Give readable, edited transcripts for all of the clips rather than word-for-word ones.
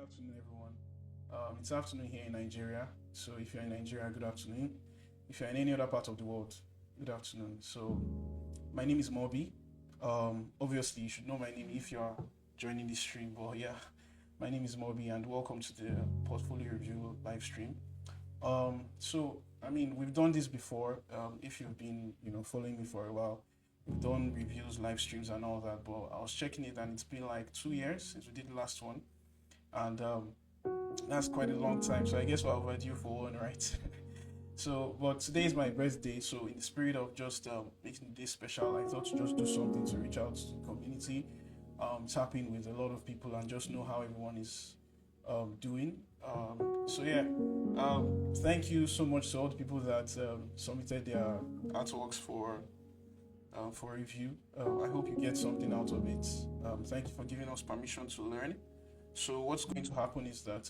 afternoon, everyone. It's afternoon here in Nigeria. So if you're in Nigeria, good afternoon. If you're in any other part of the world, good afternoon. So my name is Morby. Obviously, you should know my name if you're joining this stream. But yeah, my name is Morby, and welcome to the portfolio review live stream. We've done this before. If you've been, following me for a while, we've done reviews, live streams, and all that. But I was checking it, and it's been like 2 years since we did the last one, and that's quite a long time. So I guess we're overdue for one, right? But today is my birthday. So in the spirit of just making the day special, I thought to just do something to reach out to the community, tap in with a lot of people, and just know how everyone is doing. Thank you so much to all the people that submitted their artworks for review. I hope you get something out of it. Thank you for giving us permission to learn. So what's going to happen is that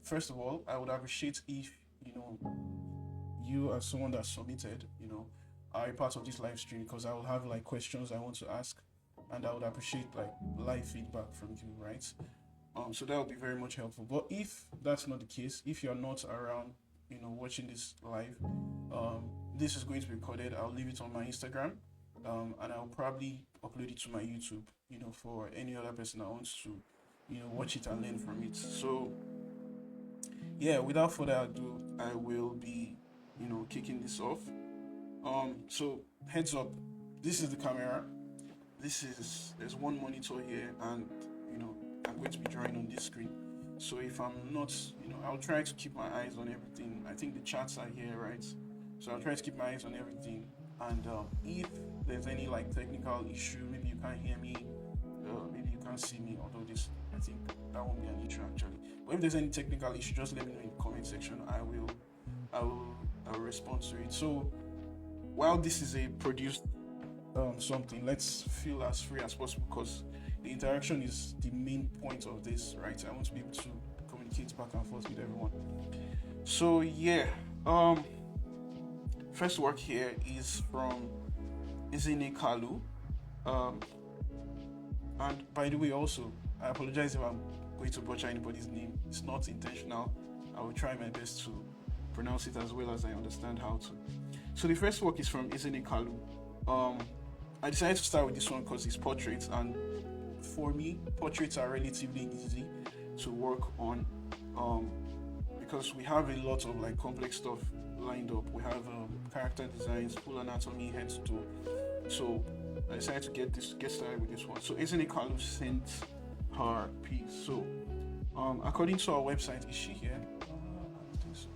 first of all, I would appreciate if you as someone that submitted, are a part of this live stream, because I will have like questions I want to ask, and I would appreciate like live feedback from you, right? So that would be very much helpful. But if that's not the case, if you're not around, watching this live, this is going to be recorded. I'll leave it on my Instagram, and I'll probably upload it to my YouTube, for any other person that wants to, watch it and learn from it. So yeah, without further ado, I will be, kicking this off. So heads up, this is the camera. There's one monitor here, and I'm going to be drawing on this screen. So if I'm not, I'll try to keep my eyes on everything. I think the charts are here, right? So I'll try to keep my eyes on everything. And if there's any like technical issue, maybe you can't hear me, maybe you can't see me, although I think that won't be an issue actually. But if there's any technical issue, just let me know in the comment section. I will respond to it. So while this is a produced something, let's feel as free as possible, because the interaction is the main point of this, right? I want to be able to communicate back and forth with everyone. So yeah, first work here is from Izine Kalu. And by the way, also, I apologize if I'm going to butcher anybody's name. It's not intentional. I will try my best to pronounce it as well as I understand how to. So the first work is from Izine Kalu. I decided to start with this one because it's portraits, and for me, portraits are relatively easy to work on, because we have a lot of like complex stuff lined up. We have character designs, full anatomy, head to toe. So I decided to get started with this one. So Izine Kalu sent her piece. So according to our website, is she here? I don't think so.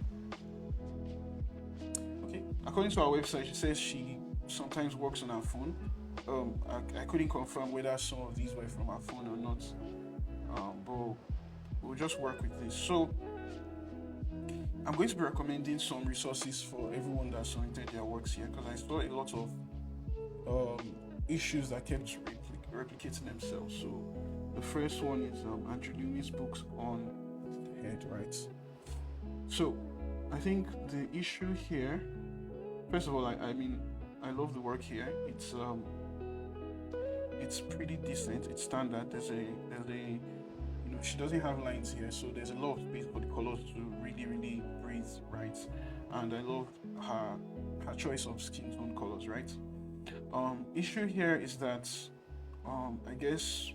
Okay. According to our website, she says she sometimes works on her phone. I couldn't confirm whether some of these were from her phone or not, but we'll just work with this. So I'm going to be recommending some resources for everyone that submitted their works here, because I saw a lot of issues that kept replicating themselves. So the first one is Andrew Lumis's books on the head, right? So I think the issue here, first of all, I love the work here. It's pretty decent. It's standard. There's a she doesn't have lines here, so there's a lot of space for the colors to really breathe, right? And I love her choice of skin tone colors, right? Issue here is that I guess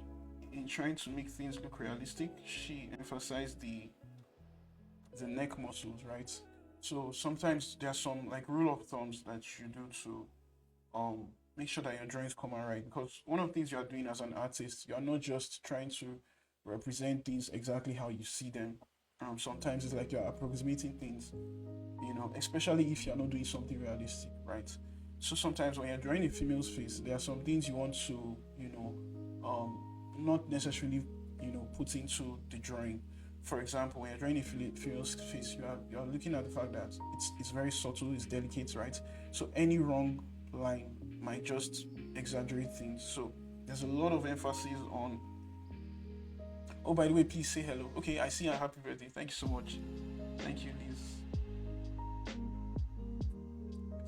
in trying to make things look realistic, she emphasized the neck muscles, right? So sometimes there's some like rule of thumbs that you do to make sure that your drawings come out right, because one of the things you are doing as an artist, you are not just trying to represent things exactly how you see them. Sometimes it's like you're approximating things, especially if you're not doing something realistic, right? So sometimes when you're drawing a female's face, there are some things you want to, not necessarily, put into the drawing. For example, when you're drawing a female's face, you're looking at the fact that it's very subtle, it's delicate, right? So any wrong line might just exaggerate things. So there's a lot of emphasis on. Oh, by the way, please say hello. Okay, I see a happy birthday. Thank you so much. Thank you, Liz.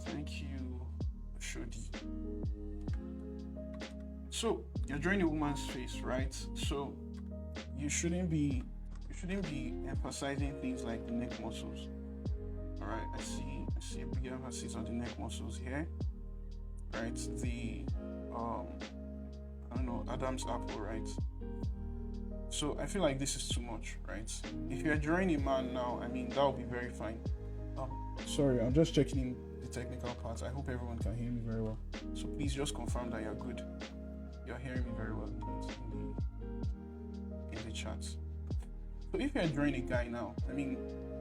Thank you, Shodi. So you're drawing a woman's face, right? So you shouldn't be you shouldn't be emphasizing things like the neck muscles. All right, I see a big emphasis on the neck muscles here, right? The I don't know, Adam's apple, right? So I feel like this is too much, right? If you're drawing a man now, I mean, that would be very fine. Sorry, I'm just checking in the technical parts. I hope everyone can hear me very well. So please just confirm that you're good. You're hearing me very well in the chat. So if you're drawing a guy now, I mean,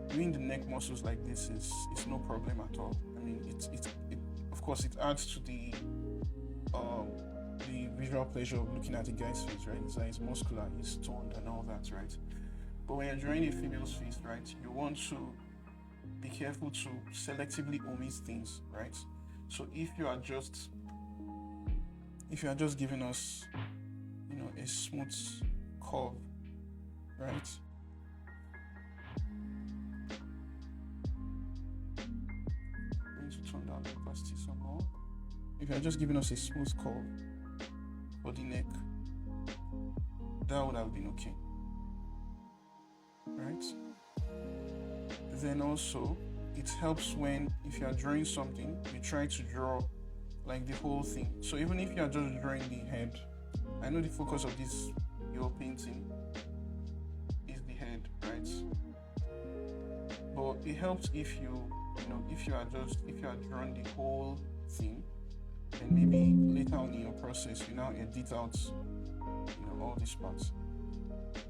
doing the neck muscles like this is no problem at all. I mean, it of course it adds to the visual pleasure of looking at a guy's face, right? It's like he's muscular, he's toned and all that, right? But when you're drawing a female's face, right, you want to be careful to selectively omit things, right? So if you are just giving us, you know, a smooth curve, right? I'm going to turn down the opacity some more. If you're just giving us a smooth curve for the neck, that would have been okay, right? Then also, it helps when, if you are drawing something, you try to draw like the whole thing. So even if you are just drawing the head, I know the focus of this your painting is the head, right? But it helps if you are drawing the whole thing, and maybe later on in your process you now edit out, you know, all these parts.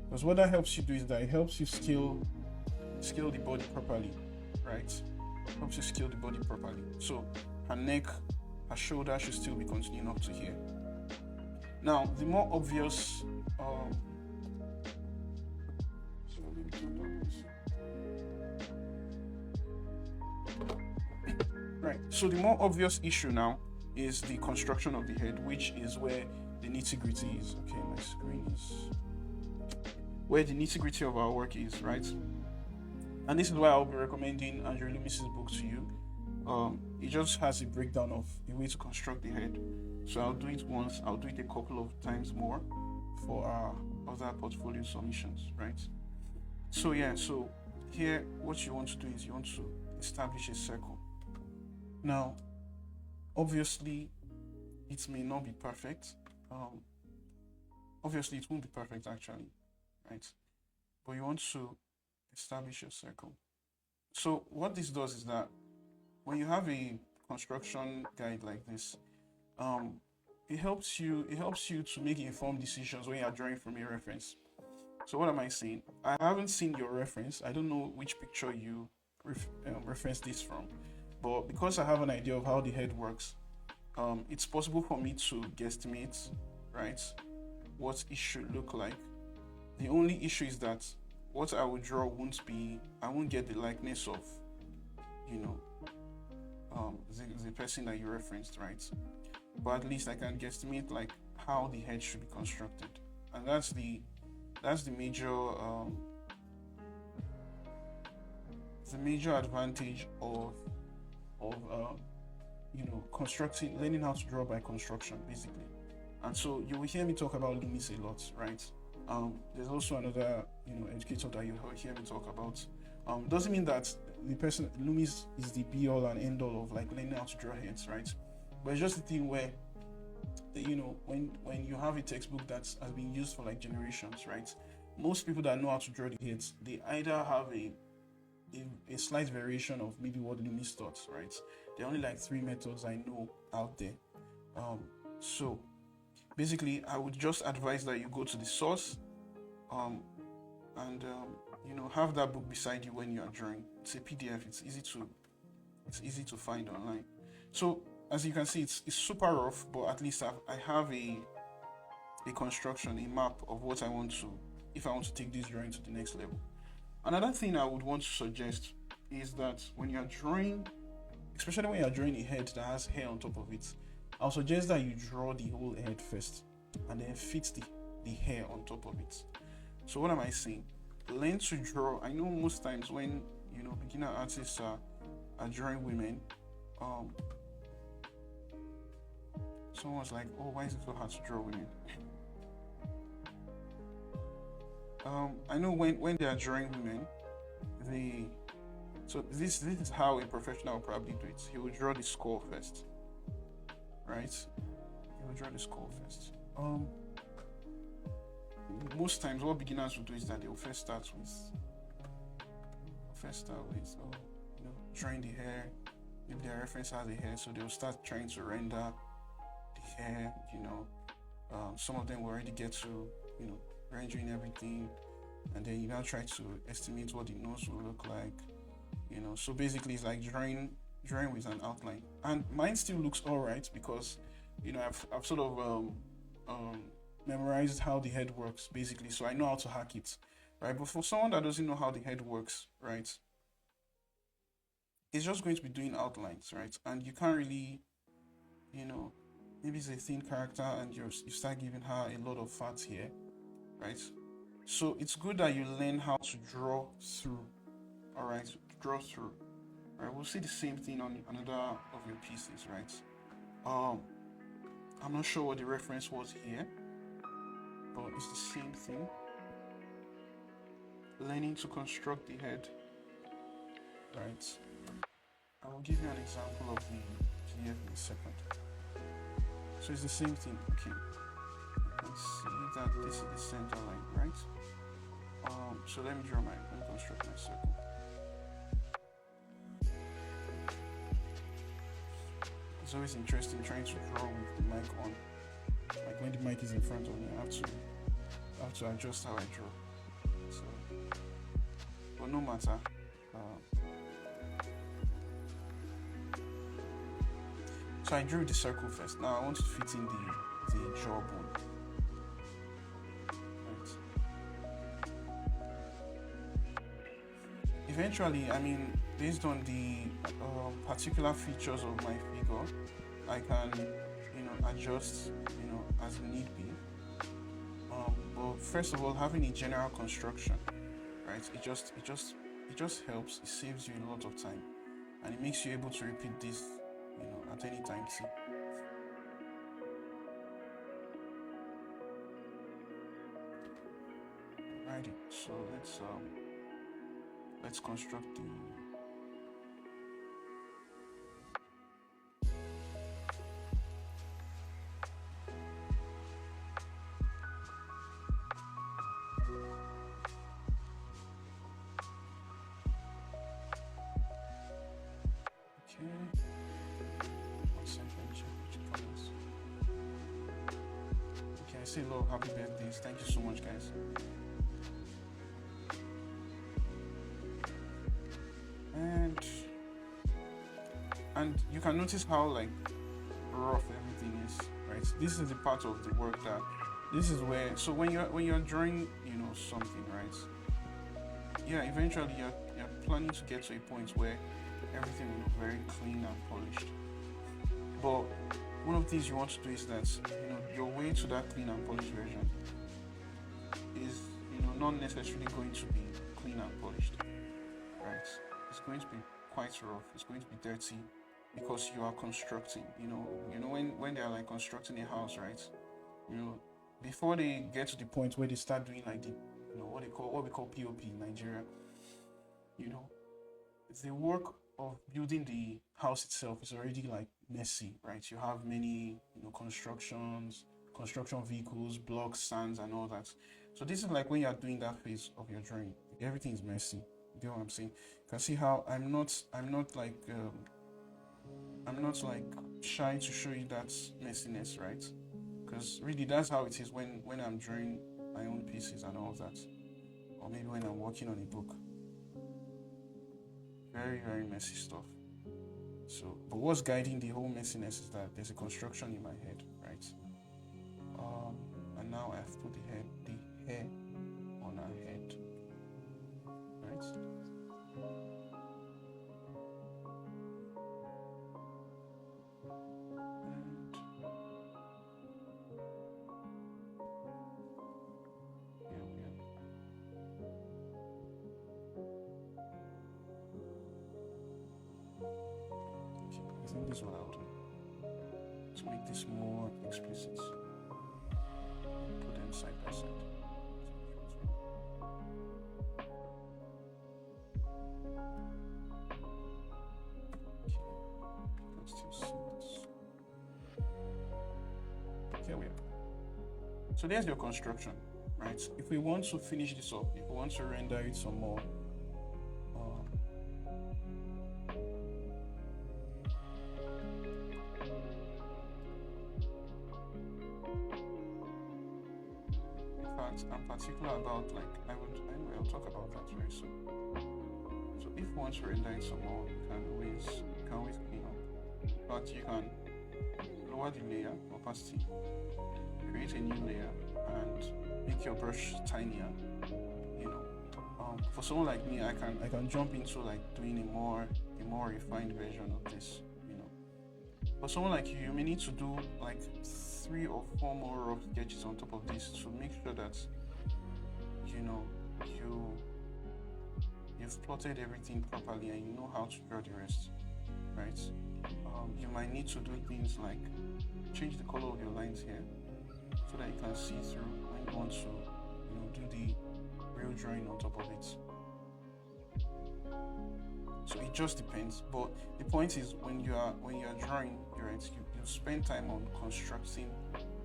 Because what that helps you do is that it helps you scale the body properly, right? Helps you scale the body properly. So her neck, her shoulder should still be continuing up to here. Now, the more obvious right. So the more obvious issue now is the construction of the head, which is where the nitty-gritty is. Okay, my screen is where the nitty-gritty of our work is, right? And this is why I'll be recommending Andrew Loomis's book to you. It just has a breakdown of a way to construct the head. So I'll do it once, I'll do it a couple of times more for our other portfolio submissions, right? So yeah, so here what you want to do is you want to establish a circle. Now, obviously, it may not be perfect. Obviously, it won't be perfect actually, right? But you want to establish your circle. So what this does is that when you have a construction guide like this, it helps you to make informed decisions when you are drawing from a reference. So what am I saying? I haven't seen your reference. I don't know which picture you reference this from, but because I have an idea of how the head works, it's possible for me to guesstimate, right, what it should look like. The only issue is that what I would draw I won't get the likeness of, you know, the person that you referenced, right? But at least I can guesstimate like how the head should be constructed, and that's the major advantage of you know, learning how to draw by construction, basically. And so you will hear me talk about Loomis a lot, right? There's also another, you know, educator that you hear me talk about. Doesn't mean that the person Loomis is the be all and end all of like learning how to draw heads, right? But it's just a thing where, you know, when you have a textbook that has been used for like generations, right? Most people that know how to draw the heads, they either have a slight variation of maybe what Loomis taught, right? There are only like 3 methods I know out there. So basically, I would just advise that you go to the source, and you know, have that book beside you when you are drawing. It's a PDF. It's easy to find online. So as you can see, it's super rough, but at least I have a construction, a map of what I want to, if I want to take this drawing to the next level. Another thing I would want to suggest is that when you're drawing, especially when you're drawing a head that has hair on top of it, I'll suggest that you draw the whole head first and then fit the hair on top of it. So what am I saying? Learn to draw. I know most times when, you know, beginner artists are drawing women, someone's like, oh, why is it so hard to draw women? I know when they are drawing women, they so this is how a professional will probably do it. He will draw the skull first, right? He will draw the skull first. Most times, what beginners will do is that they will first start with drawing the hair. If their reference has the hair, so they'll start trying to render the hair. Some of them will already get to rendering everything, and then you now try to estimate what the nose will look like. So basically it's like drawing with an outline, and mine still looks all right because I've sort of memorized how the head works basically, so I know how to hack it, right? But for someone that doesn't know how the head works, right, it's just going to be doing outlines, right? And you can't really, maybe it's a thin character and you start giving her a lot of fat here, right? So it's good that you learn how to draw through. All right, draw through. All right, we'll see the same thing on another of your pieces, right? I'm not sure what the reference was here, but it's the same thing. Learning to construct the head, right? I will give you an example of the PDF in a second. So it's the same thing. Okay, you can see that this is the center line, right? So let me construct my circle. It's always interesting trying to draw with the mic on. Like when the mic is in front of me, I have to adjust how I draw. So, but no matter. So I drew the circle first. Now I want to fit in the jawbone. Eventually, based on the particular features of my figure, I can, adjust, as need be. But first of all, having a general construction, right? It just helps. It saves you a lot of time, and it makes you able to repeat this, at any time. See. Alrighty. So let's construct the. I say a lot of happy birthdays. Thank you so much, guys. And you can notice how rough everything is, right? This is the part of the work that this is where. So when you're drawing, something, right? Yeah, eventually you're planning to get to a point where everything will look very clean and polished. But one of the things you want to do is that your way to that clean and polished version is not necessarily going to be clean and polished, right? It's going to be quite rough. It's going to be dirty because you are constructing. When they are constructing a house, right? Before they get to the point where they start doing what we call POP in Nigeria, the work of building the house itself is already messy, right? You have many construction vehicles, blocks, sands, and all that. So this is when you are doing that phase of your drawing, everything is messy. You know what I'm saying? You can see how I'm not shy to show you that messiness, right? Because really that's how it is when I'm drawing my own pieces and all that, or maybe when I'm working on a book. Very, very messy stuff. So, but what's guiding the whole messiness is that there's a construction in my head, right? And now I've put the hair on her head, right? I think this is what I'll do to make this more explicit. Put them side by side. So there's your construction, right? If we want to finish this up, if we want to render it some more, in fact, I'm particular about, like, I'll talk about that very soon. So if we want to render it some more, you can always clean up. In fact, you can lower the layer opacity, create a new layer, and make your brush tinier. You know, for someone like me, I can jump into like doing a more refined version of this. You know, for someone like you may need to do like 3 or 4 more rough sketches on top of this to make sure that you've plotted everything properly and you know how to draw the rest, right? You might need to do things like change the color of your lines here so that you can see through when you want to do the real drawing on top of it. So it just depends, but the point is when you are drawing, right, you spend time on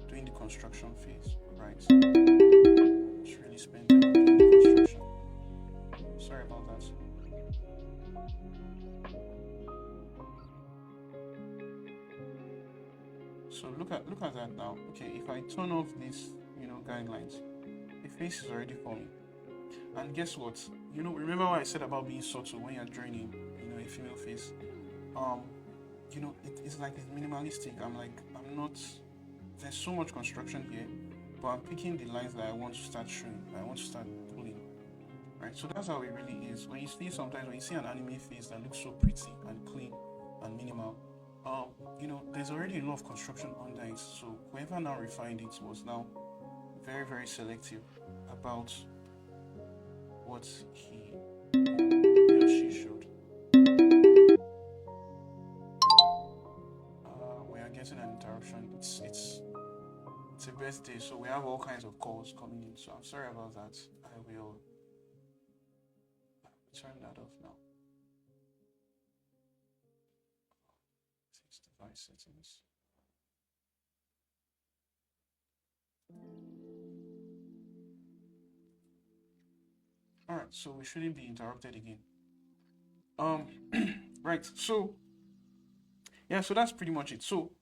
doing the construction phase, right? Just really spend time on doing the construction. Sorry about that. So look at that now. Okay, if I turn off these, guidelines, the face is already forming. And guess what? Remember what I said about being subtle when you're drawing, a female face. It's like it's minimalistic. I'm not. There's so much construction here, but I'm picking the lines that I want to start showing. I want to start pulling. Right. So that's how it really is. When you see an anime face that looks so pretty and clean and minimal, there's already a lot of construction under it. So whoever now refined it was now very, very selective about what he or she showed. We are getting an interruption. It's a birthday, so we have all kinds of calls coming in. So I'm sorry about that. I will turn that off now. Device settings. All right, so we shouldn't be interrupted again. Right. So yeah, so that's pretty much it. So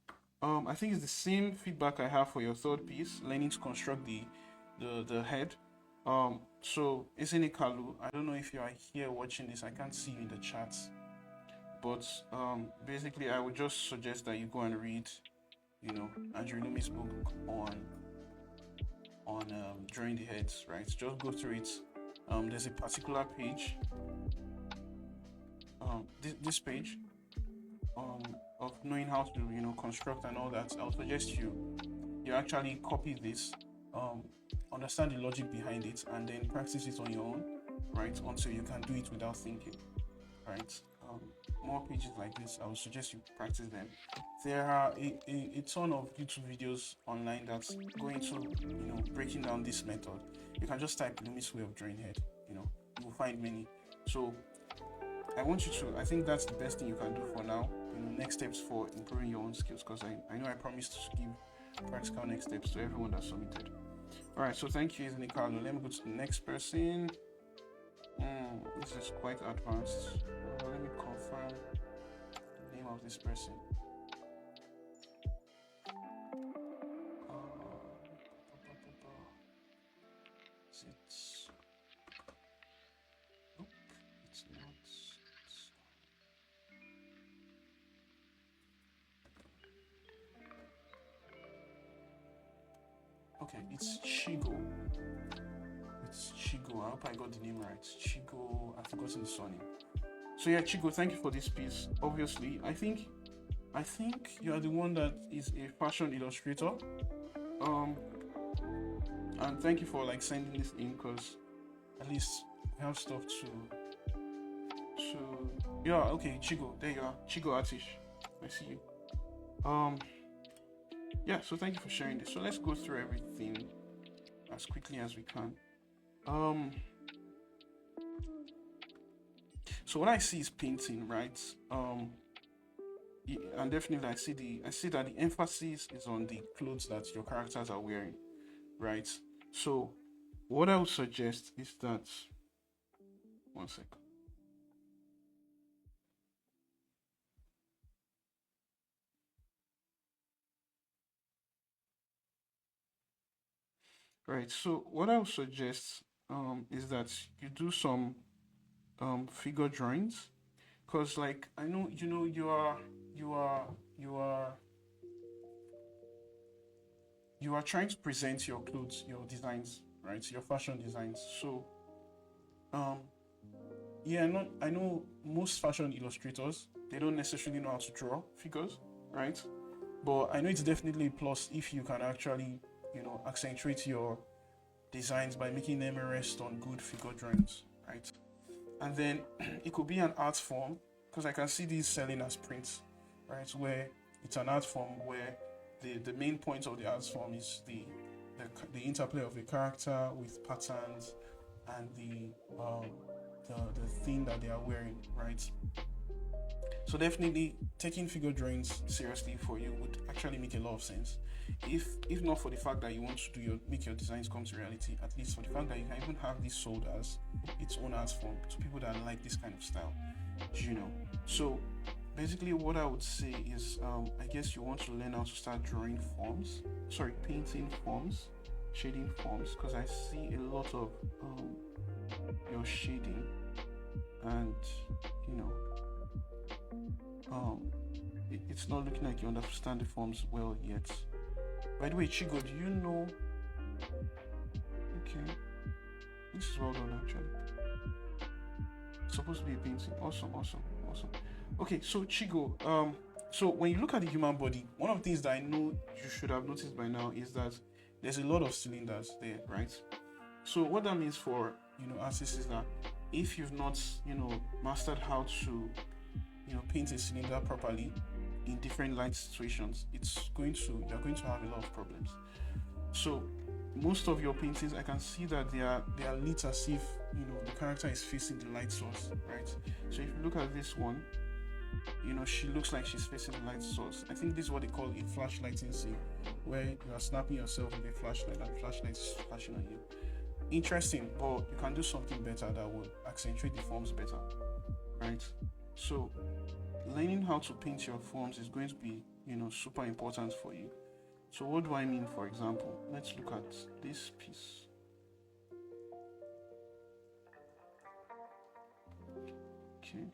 I think it's the same feedback I have for your third piece, learning to construct the head. So isn't it Kalu? I don't know if you are here watching this. I can't see you in the chat. But basically, I would just suggest that you go and read, Andrew Lumi's book on drawing the heads, right? Just go through it. There's a particular page, this page, of knowing how to, construct and all that. I would suggest you actually copy this, understand the logic behind it, and then practice it on your own, right? Until you can do it without thinking, right? More pages like this, I would suggest you practice them. There are a ton of YouTube videos online that's going to breaking down this method. You can just type Lumi's way of drawing head, you will find many. So I think that's the best thing you can do for now. Next steps for improving your own skills, because I know I promised to give practical next steps to everyone that submitted. All right, so thank you, Nicardo. Let me go to the next person. This is quite advanced. Let me confirm the name of this person. Nope, it's not. Okay, it's Chigo. I hope I got the name right. Chigo, I've forgotten the surname. So yeah, Chigo, thank you for this piece. Obviously, I think you are the one that is a fashion illustrator. And thank you for sending this in, because at least we have stuff to yeah, okay, Chigo, there you are. Chigo Atish, I see you. Yeah, so thank you for sharing this. So let's go through everything as quickly as we can. So what I see is painting, right? And definitely I see that the emphasis is on the clothes that your characters are wearing, right? So what I would suggest is that, one second. Right. So what I would suggest is that you do some figure drawings, because like I know you are you are you are trying to present your clothes, your designs, right? Your fashion designs. So um yeah, not I know most fashion illustrators, they don't necessarily know how to draw figures, right? But I know it's definitely a plus if you can actually, accentuate your designs by making them rest on good figure drawings, right? And then it could be an art form, because I can see these selling as prints, right? Where it's an art form where the main point of the art form is the interplay of the character with patterns and the thing that they are wearing, right? So definitely taking figure drawings seriously for you would actually make a lot of sense. If not for the fact that you want to make your designs come to reality, at least for the fact that you can even have this sold as its own art form to people that like this kind of style, So basically what I would say is I guess you want to learn how to start painting forms, shading forms, because I see a lot of your shading, and it's not looking like you understand the forms well yet. By the way, Chigo, do you know? Okay, this is well done actually. It's supposed to be a painting. Awesome. Okay, so Chigo, so when you look at the human body, one of the things that I know you should have noticed by now is that there's a lot of cylinders there, right? So what that means for artists is that if you've not mastered how to paint a cylinder properly in different light situations, you're going to have a lot of problems. So most of your paintings, I can see that they are lit as if the character is facing the light source, right? So if you look at this one, she looks like she's facing the light source. I think this is what they call a flashlighting scene, where you are snapping yourself with a flashlight and the flashlight is flashing on you. Interesting, but you can do something better that will accentuate the forms better, right? So learning how to paint your forms is going to be super important for you. So what do I mean? For example, let's look at this piece. Okay.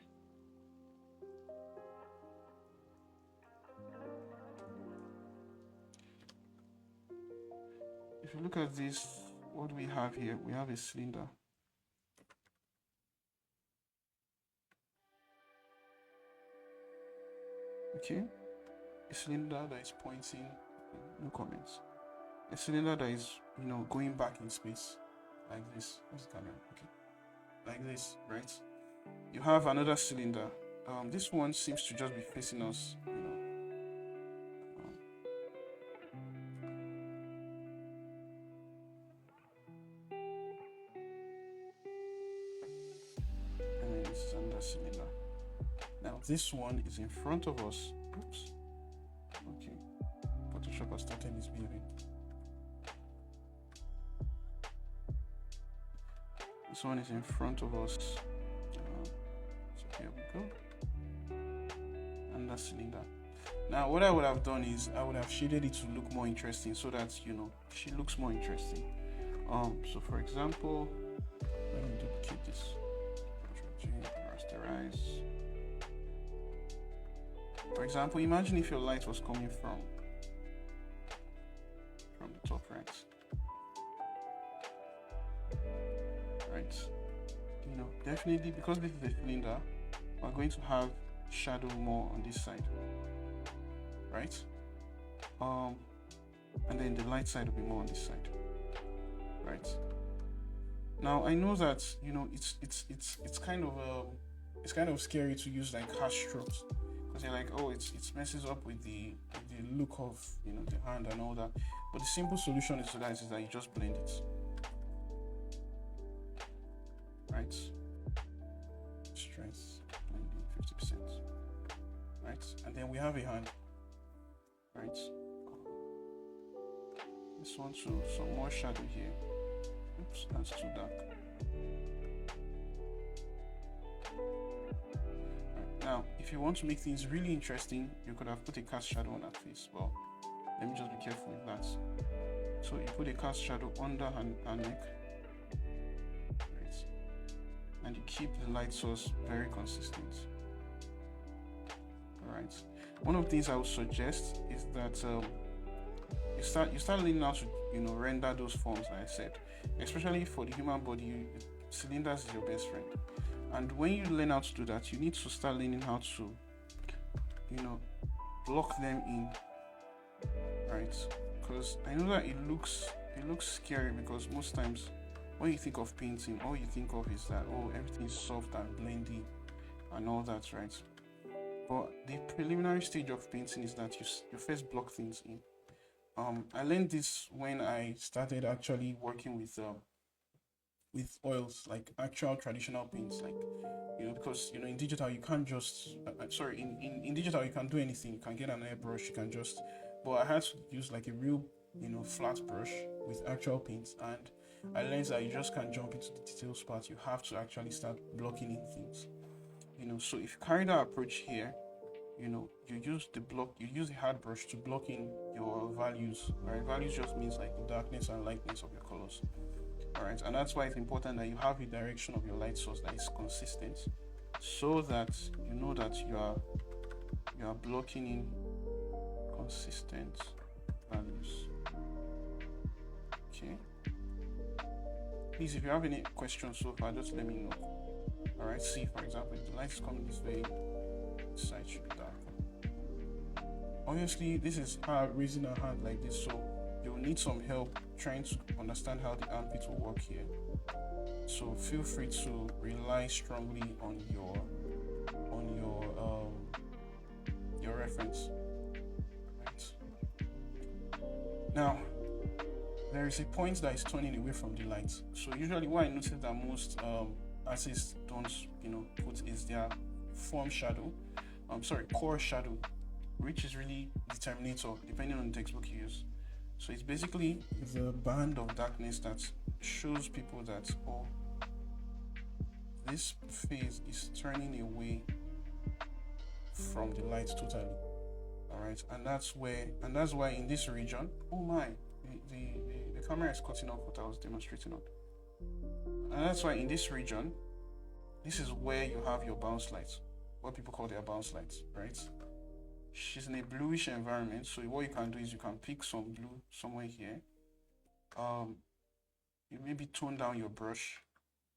If you look at this, what do we have here? We have a cylinder. Okay, a cylinder that is pointing, no comments. A cylinder that is, going back in space, like this. Where's the camera? Okay, like this, right? You have another cylinder. This one seems to just be facing us, and then this is another cylinder. Now this one is in front of us. Oops. Okay. Photoshop has started misbehaving. This one is in front of us. So here we go. And that cylinder. Now what I would have done is I would have shaded it to look more interesting, so that she looks more interesting. So for example, let me duplicate this. Rasterize. For example, imagine if your light was coming from the top right. Right. Definitely, because this is a cylinder, we're going to have shadow more on this side. Right? And then the light side will be more on this side. Right? Now I know that it's kind of scary to use like harsh strokes, because you're like, oh, it messes up with the look of the hand and all that. But the simple solution is that you just blend it. Right? Strength blending 50%. Right? And then we have a hand. Right? this one too, some more shadow here. Oops, that's too dark. Right, now, if you want to make things really interesting, you could have put a cast shadow on her face. Well, let me just be careful with that. So you put a cast shadow under her neck, right? And you keep the light source very consistent. All right. One of the things I would suggest is that you start learning how to render those forms, like I said, especially for the human body. Cylinders is your best friend, and when you learn how to do that, you need to start learning how to block them in, right? Because I know that it looks scary, because most times when you think of painting, all you think of is that, oh, everything is soft and blendy and all that, right? But the preliminary stage of painting is that you first block things in. I learned this when I started actually working with oils, like actual traditional paints, like because in digital you can't just in digital you can't do anything. You can get an airbrush, you can just, but I had to use like a real flat brush with actual paints, and I learned that you just can't jump into the details part. You have to actually start blocking in things. So if you carry that approach here, you use the hard brush to block in your values. Right? Values just means like the darkness and lightness of your colors. All right, and that's why it's important that you have a direction of your light source that is consistent, so that you know that you are blocking in consistent values. Okay. Please, if you have any questions so far, just let me know. All right. See, for example, if the light is coming this way, this side should be dark. Obviously, this is her raising her hand like this, so you'll need some help trying to understand how the armpit will work here. So feel free to rely strongly on your reference. Right. Now, there is a point that is turning away from the light. So usually what I notice that most artists don't put is their core shadow, which is really determinator depending on the textbook you use. So it's basically the band of darkness that shows people that, oh, this phase is turning away from the light totally. All right, and that's why in this region, oh my, the camera is cutting off what I was demonstrating on. And that's why in this region, this is where you have your bounce lights, what people call their bounce lights, right? She's in a bluish environment, so what you can do is you can pick some blue somewhere here. You maybe tone down your brush,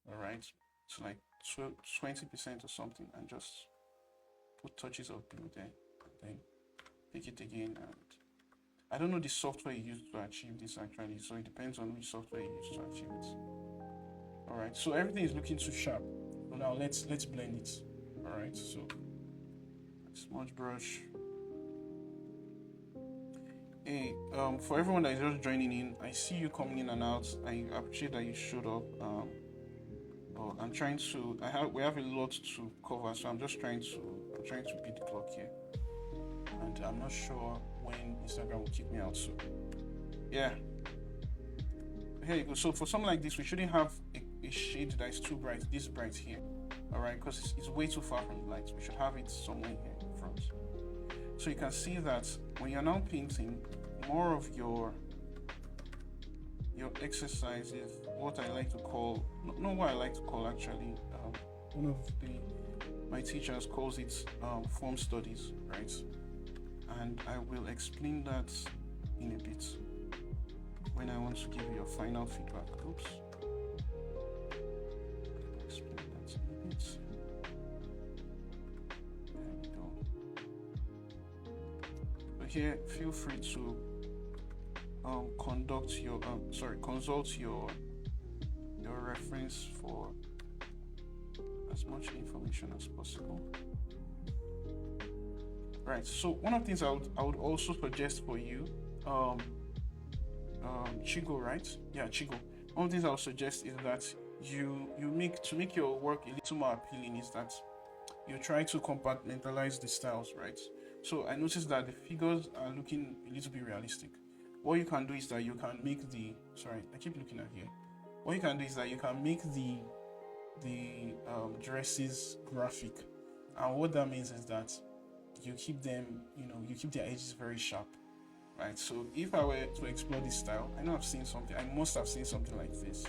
all right, to like 20% or something, and just put touches of blue there, and then pick it again. And I don't know the software you use to achieve this actually, so it depends on which software you use to achieve it. All right, so everything is looking too sharp. So now let's blend it. All right, so smudge brush. Hey, for everyone that is just joining in, I see you coming in and out. I appreciate that you showed up. But I'm trying to. We have a lot to cover, so I'm trying to beat the clock here, and I'm not sure when Instagram will kick me out. So, yeah. Here you go. So for something like this, we shouldn't have a shade that is too bright. This bright here, all right, because it's way too far from the light. We should have it somewhere here in front. So you can see that when you're now painting, more of your exercise is what I like to call, not what I like to call actually, one of my teachers calls it form studies, right? And I will explain that in a bit when I want to give you your final feedback. Oops. Explain that in a bit. There we go. So here, feel free to consult your reference for as much information as possible. Right. So one of the things I would also suggest for you, Chigo, right? Yeah, Chigo. One of the things I would suggest is that you make your work a little more appealing is that you try to compartmentalize the styles, right? So I noticed that the figures are looking a little bit realistic, what you can do is that you can make the, sorry, I keep looking at here. What you can do is that you can make the dresses graphic, and what that means is that you keep them, you keep their edges very sharp, right? So if I were to explore this style, I know I've seen something, I must have seen something like this.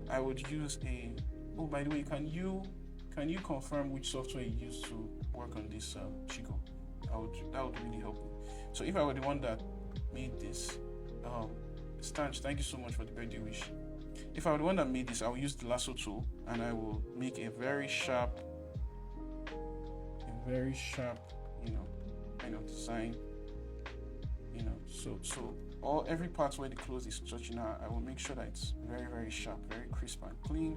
I would use a, oh, by the way, can you confirm which software you use to work on this, Chico? That would really help me. So if I were the one that made this, Stanch, thank you so much for the birthday wish. If I were the one that made this, I will use the lasso tool, and I will make a very sharp, kind of design, so every part where the clothes is touching her, I will make sure that it's very, very sharp, very crisp and clean,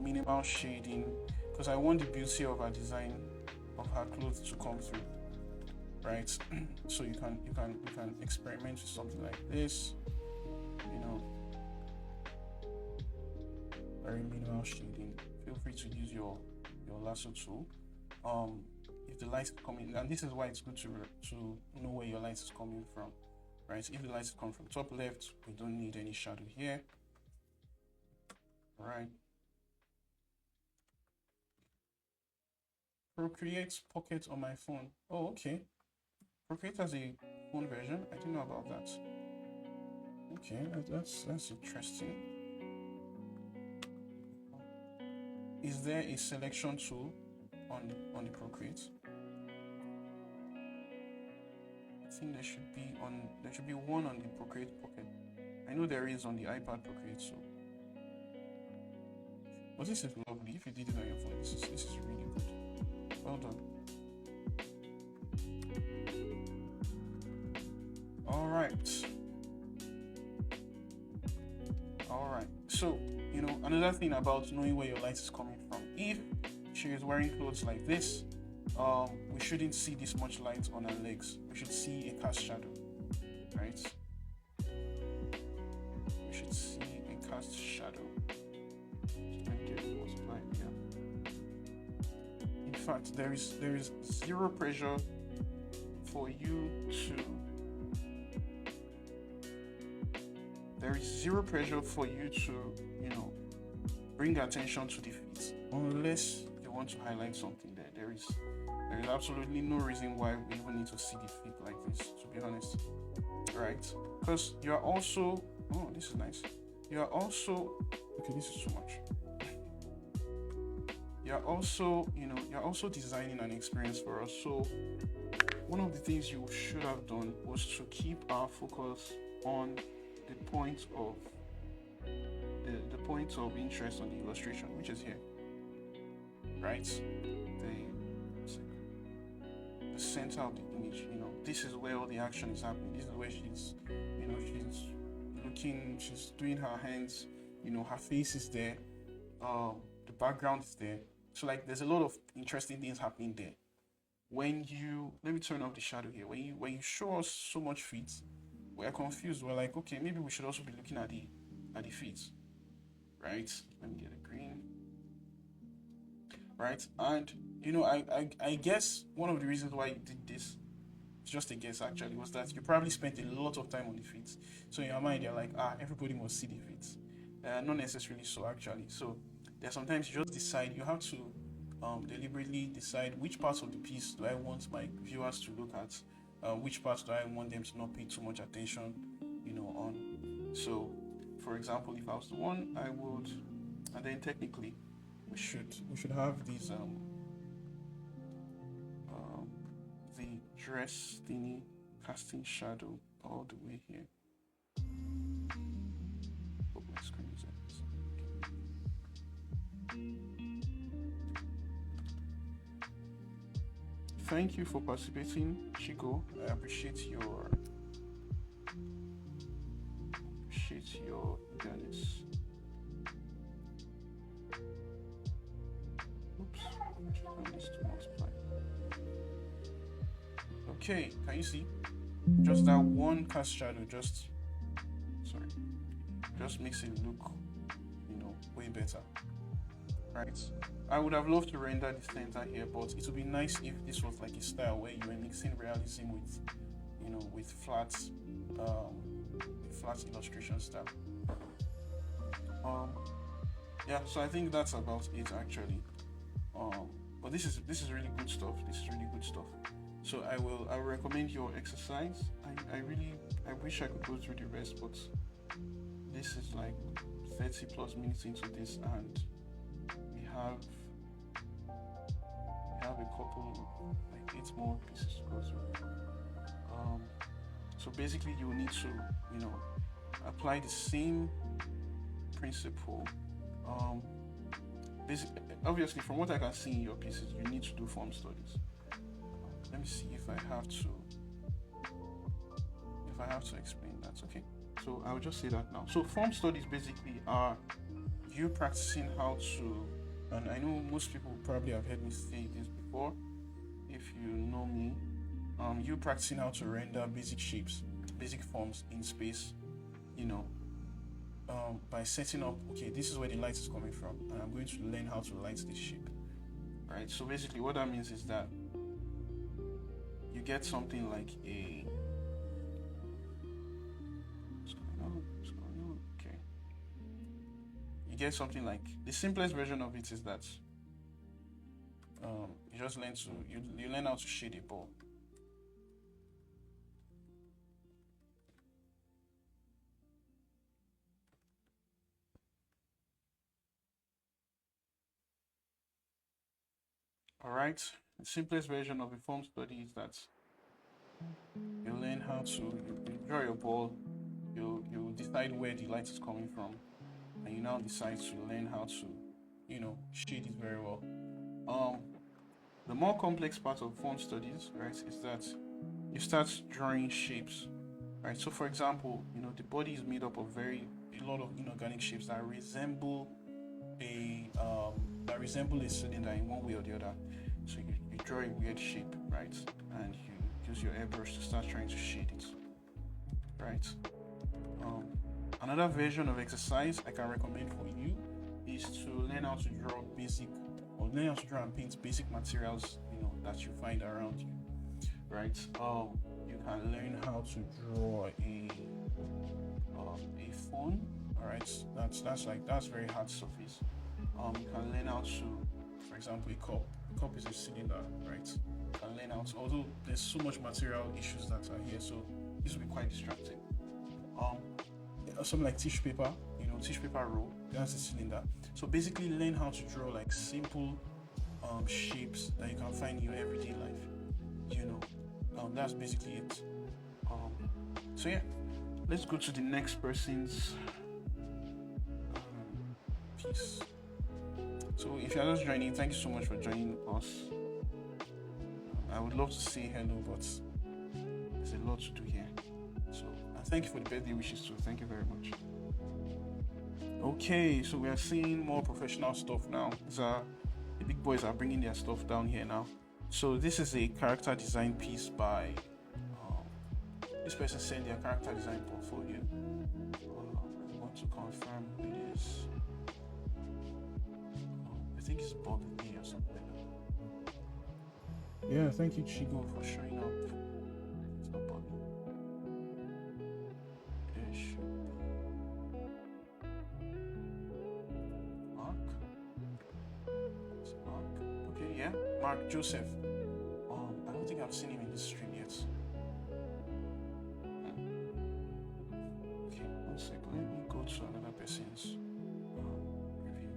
minimal shading, because I want the beauty of her design, of her clothes to come through, right? So you can experiment with something like this, very minimal shading. Feel free to use your lasso tool. If the light is coming, and this is why it's good to know where your light is coming from, right? If the light is coming from top left, we don't need any shadow here. All right. Procreate Pocket on my phone. Oh, okay. Procreate has a phone version. I didn't know about that. Okay, that's interesting. Is there a selection tool on the Procreate? I think there should be one on the Procreate Pocket. I know there is on the iPad Procreate, so. But this is lovely. If you did it on your phone, this is really good. Well done. All right. So, another thing about knowing where your light is coming from. If she is wearing clothes like this, we shouldn't see this much light on her legs. We should see a cast shadow, right? We should see a cast shadow. In fact, there is zero pressure for you to. There is zero pressure for you to, bring attention to the feet, unless you want to highlight something there. There is absolutely no reason why we even need to see the feet like this, to be honest, right? Because you are also, oh, this is nice. You are also, okay, this is too much. You're also designing an experience for us. So one of the things you should have done was to keep our focus on the point of interest on the illustration, which is here, right? The center of the image. This is where all the action is happening. This is where she's looking, she's doing her hands. Her face is there. The background is there. So there's a lot of interesting things happening there. Let me turn off the shadow here. When you show us so much feet, we're confused. We're like, okay, maybe we should also be looking at the feet, right? Let me get a green, right? And I guess one of the reasons why you did this, it's just a guess actually, was that you probably spent a lot of time on the feet. So in your mind, you're like, everybody must see the feet. Not necessarily so actually. So there's sometimes you just decide, you have to deliberately decide which parts of the piece do I want my viewers to look at, which parts do I want them to not pay too much attention, on. So, for example, if I was the one, I would, and then technically, we should have these the dress thingy casting shadow all the way here. Oh, my screen is Thank you for participating, Chico. I appreciate your eagerness. Oops, I need to multiply. Okay, can you see? Just that one cast shadow just makes it look, way better. Right? I would have loved to render the center here, but it would be nice if this was like a style where you were mixing realism with, with flat illustration style. Yeah, so I think that's about it actually. But this is really good stuff. This is really good stuff. So I will recommend your exercise. I wish I could go through the rest, but this is like 30 plus minutes into this, and we have a couple, like 8 more pieces to go through. So basically you need to apply the same principle. Obviously, from what I can see in your pieces, you need to do form studies. Let me see if I have to explain that. Okay, so I'll just say that now. So form studies basically are you practicing how to, and I know most people probably have heard me say this before, if you know me, you practicing how to render basic shapes, basic forms in space, by setting up, okay, this is where the light is coming from, and I'm going to learn how to light this shape, right? So basically what that means is that you get something like a, okay, you get something like, the simplest version of it is that you just learn to, you learn how to shade a ball. Alright, the simplest version of a form study is that you learn how to, you draw your ball, you decide where the light is coming from, and you now decide to learn how to, shade it very well. The more complex part of form studies, right, is that you start drawing shapes, right? So for example, the body is made up of a lot of inorganic shapes that resemble a cylinder in one way or the other. So you draw a weird shape, right? And you use your airbrush to start trying to shade it, right? Another version of exercise I can recommend for you is to learn how to draw and paint basic materials, that you find around you, right? You can learn how to draw a phone, all right? That's very hard surface. You can learn how to, for example, a cup. A cup is a cylinder, right? You can learn how to, although there's so much material issues that are here, so this will be quite distracting. Something like tissue paper, tissue paper roll, that's a cylinder. So basically learn how to draw like simple shapes that you can find in your everyday life. That's basically it. So yeah, let's go to the next person's piece. So if you're just joining, thank you so much for joining us. I would love to say hello, but there's a lot to do here. So thank you for the birthday wishes too. Thank you very much. Okay, so we are seeing more professional stuff now. The big boys are bringing their stuff down here now. So this is a character design piece by this person sent their character design portfolio. I want to confirm who it is. I think it's Bobby or something. Yeah, thank you Chigo for showing up. It's not Bobby. It should be Mark. It's Mark. Okay, yeah, Mark Joseph. I don't think I've seen him in this stream yet. Okay, one second. Let me go to another person's review.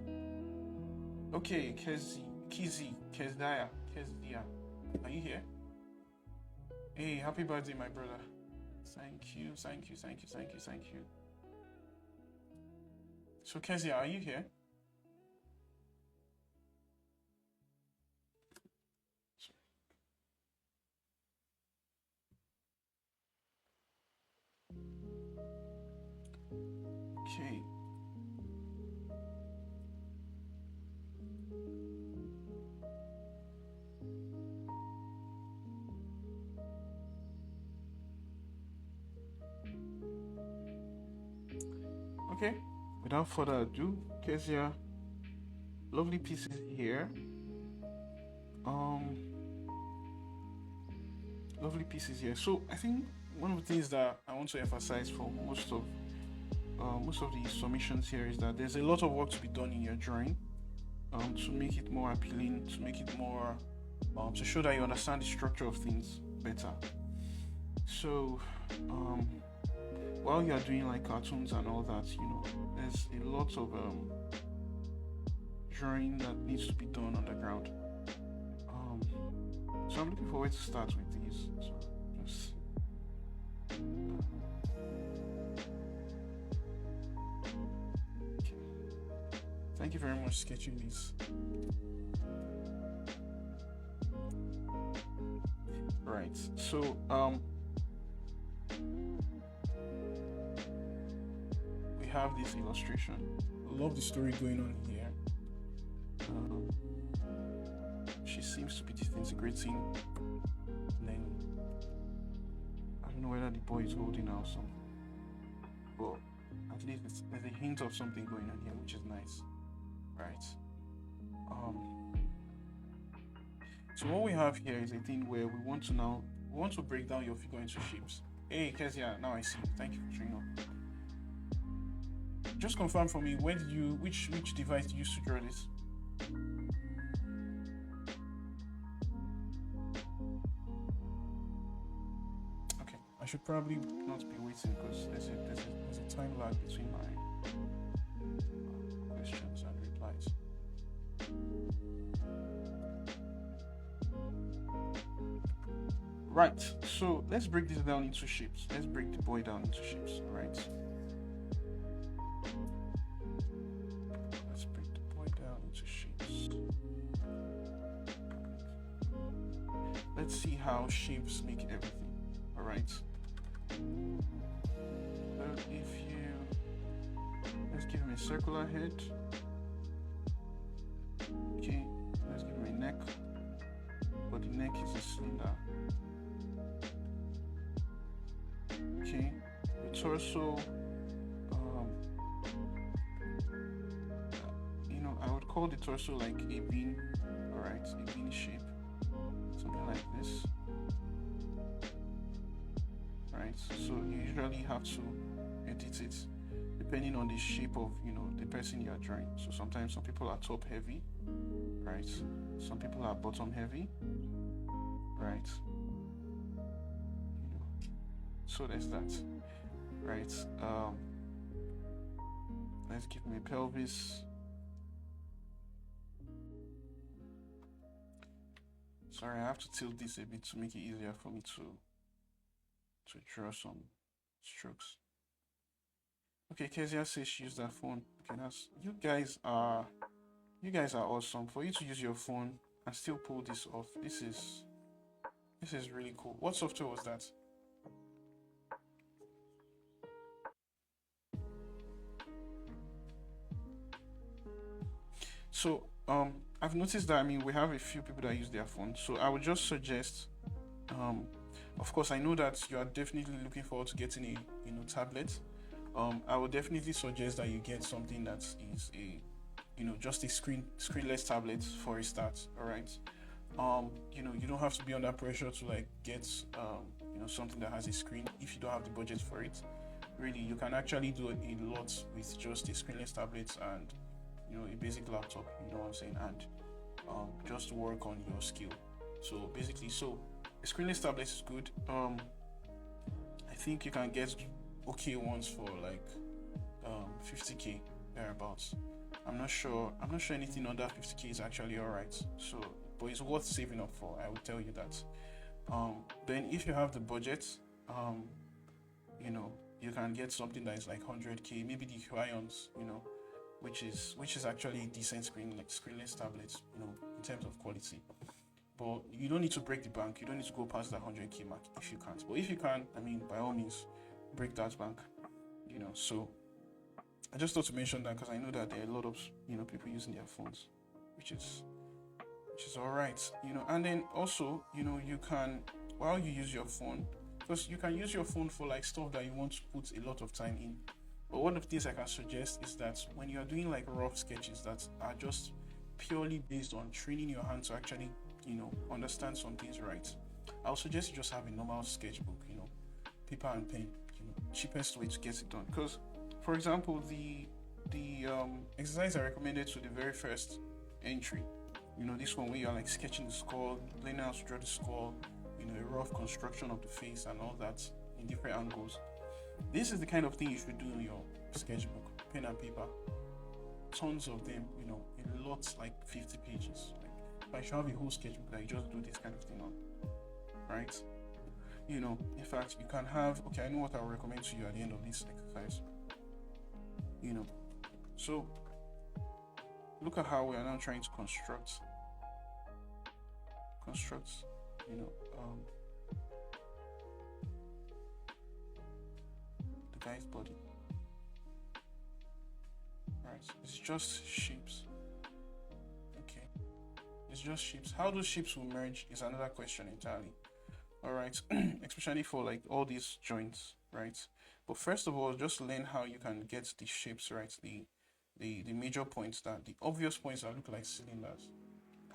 Okay, Kezdia. Are you here? Hey, happy birthday, my brother. Thank you. So Kezia, are you here? Okay. Okay, without further ado, Kezia, lovely pieces here. Lovely pieces here. So I think one of the things that I want to emphasize for most of the submissions here is that there's a lot of work to be done in your drawing, to make it more appealing, to make it more, to show that you understand the structure of things better. So, while you are doing like cartoons and all that, there's a lot of drawing that needs to be done on the ground. So I'm looking forward to start with these. So just okay. Thank you very much, sketching these. Right. So we have this illustration. I love the story going on here. She seems to be disintegrating, and then I don't know whether the boy is holding her or something, but at least there's a hint of something going on here, which is nice, right? So what we have here is a thing where we want to break down your figure into shapes. Hey Kezia, now I see you. Thank you for showing up. Just confirm for me, which device did you use to draw this? Okay, I should probably not be waiting because there's a time lag between my questions and replies. Right, so let's break this down into shapes. Let's break the boy down into shapes, all right? Let's break the boy down into shapes. Let's see how shapes make everything, all right? So let's give him a circular head. Okay, let's give him a neck, but the neck is a cylinder. Okay, the torso, I would call the torso like a bean, alright, a bean shape, something like this, right? So you usually have to edit it depending on the shape of, the person you are drawing. So sometimes some people are top heavy, right? Some people are bottom heavy, right? So there's that, right? Let's give me a pelvis. Sorry, I have to tilt this a bit to make it easier for me to draw some strokes. Okay, Kezia says she used her phone. Okay, you guys are awesome. For you to use your phone and still pull this off, this is really cool. What software was that? So I've noticed that we have a few people that use their phone. So I would just suggest, of course, I know that you are definitely looking forward to getting a tablet. I would definitely suggest that you get something that is just a screenless tablet for a start. All right. You don't have to be under pressure to like get something that has a screen if you don't have the budget for it. Really, you can actually do a lot with just a screenless tablet and a basic laptop, you know what I'm saying, and just work on your skill. So basically, a screenless tablet is good. I think you can get okay ones for like 50k thereabouts. I'm not sure anything under 50k is actually alright. So, but it's worth saving up for. I will tell you that. Then if you have the budget, you can get something that is like 100k, maybe the Huions, which is actually a decent screenless tablets, in terms of quality. But you don't need to break the bank. You don't need to go past that 100k mark if you can't. But if you can, by all means, break that bank. So I just thought to mention that because I know that there are a lot of people using their phones, which is all right. And then also you can, while you use your phone, because you can use your phone for like stuff that you want to put a lot of time in. But one of the things I can suggest is that when you are doing like rough sketches that are just purely based on training your hand to actually, understand some things right, I'll suggest you just have a normal sketchbook, paper and pen, cheapest way to get it done. Because, for example, the exercise I recommended to the very first entry, this one where you're like sketching the skull, learning how to draw the skull, a rough construction of the face and all that in different angles. This is the kind of thing you should do in your sketchbook, pen and paper, tons of them, a lot, like 50 pages. Like, I should have a whole sketchbook that you just do this kind of thing on, right? In fact, you can have, okay, I know what I'll recommend to you at the end of this exercise. So look at how we are now trying to construct, the guy's body. Right, it's just shapes. Okay, it's just shapes. How those shapes will merge is another question entirely. All right, especially for like all these joints, right? But first of all, just learn how you can get the shapes right, the major points, that the obvious points that look like cylinders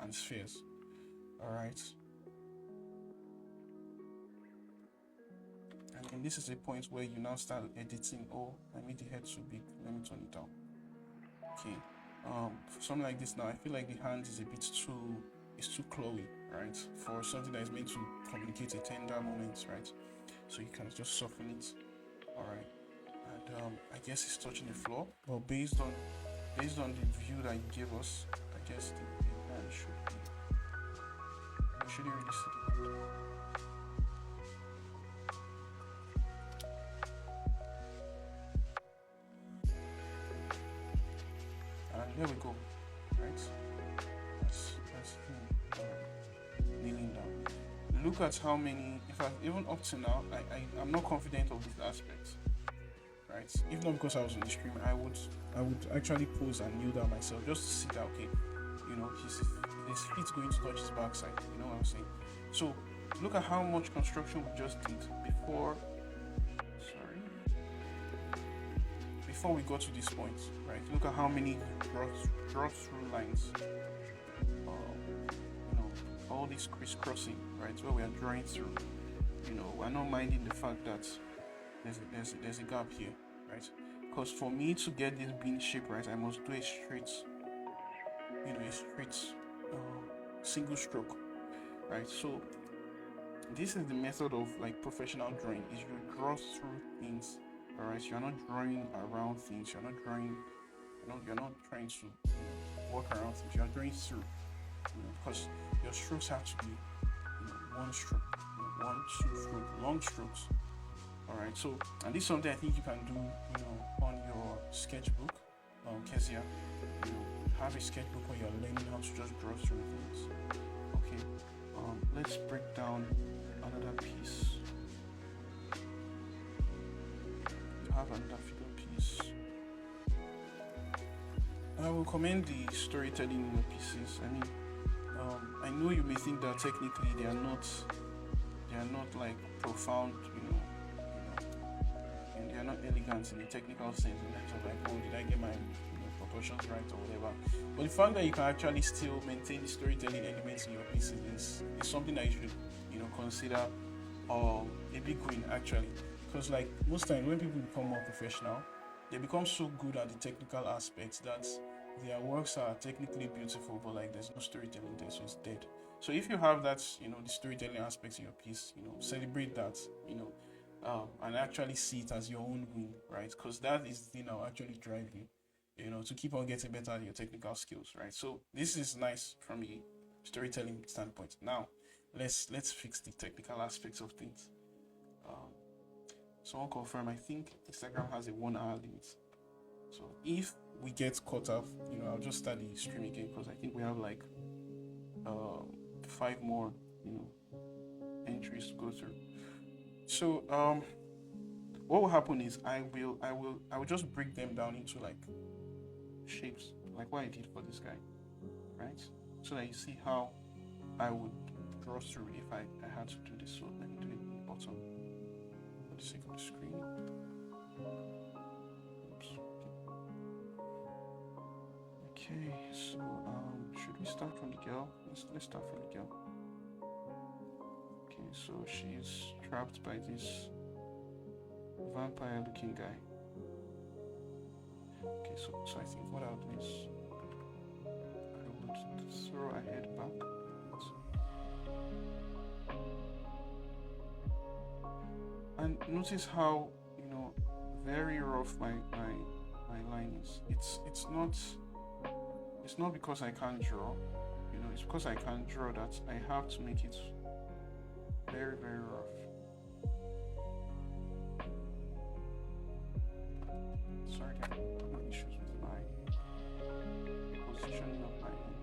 and spheres. All right, and then this is a point where you now start editing. Oh, I made the head too big, let me turn it down. Okay, for something like this now, I feel like the hand is a bit too, it's too clawy, right? For something that is meant to communicate a tender moment, right? So you can just soften it. All right, and I guess it's touching the floor. But based on the view that you gave us, I guess the hand should be. We shouldn't really see the hand. And there we go, right? That's him kneeling down. Look at how many, in fact, even up to now, I'm not confident of these aspects, right? If not because I was on the stream, I would actually pose and kneel down myself just to see that, okay, his feet's going to touch his backside, you know what I'm saying? So look at how much construction we just did before we got to this point, right? Look at how many draw through lines, all this crisscrossing, right? Where we are drawing through, we're not minding the fact that there's a gap here, right? Because for me to get this bean shape right, I must do a straight, single stroke, right? So this is the method of like professional drawing, is you draw through things. All right, you're not drawing around things. You're not trying to walk around things. You're drawing through, because your strokes have to be, one stroke, 1, 2 stroke, long strokes. All right. So, and this is something I think you can do, on your sketchbook, Kezia. Have a sketchbook where you're learning how to just draw through things. Okay. Let's break down another piece. Have another figure piece. I will commend the storytelling in your pieces. I mean, I know you may think that technically they are not like profound, and they are not elegant in a technical sense in terms of like, oh, did I get my proportions right or whatever. But the fact that you can actually still maintain the storytelling elements in your pieces is something that you should, consider a big win actually. Because like most times when people become more professional, they become so good at the technical aspects that their works are technically beautiful, but like there's no storytelling there, so it's dead. So if you have that, the storytelling aspects in your piece, celebrate that, and actually see it as your own win, right? Because that is the thing that will actually drive you, to keep on getting better at your technical skills, right? So this is nice from a storytelling standpoint. Now, let's fix the technical aspects of things. Someone confirm, I think Instagram has a 1 hour limit. So if we get cut off, I'll just start the stream again, because I think we have like 5 more, entries to go through. So what will happen is I will just break them down into like shapes, like what I did for this guy, right? So that you see how I would draw through if I had to do this. So let me do it in the bottom. For the sake of the screen. Oops. Okay, so should we start from the girl? Let's start from the girl. Okay, so she's trapped by this vampire looking guy. Okay, so I think what I'll do is I would throw a head back. And notice how, you know, very rough my line is. It's not because I can't draw, you know, it's because I can't draw that I have to make it very, very rough. Sorry, I have issues with my positioning of my hand.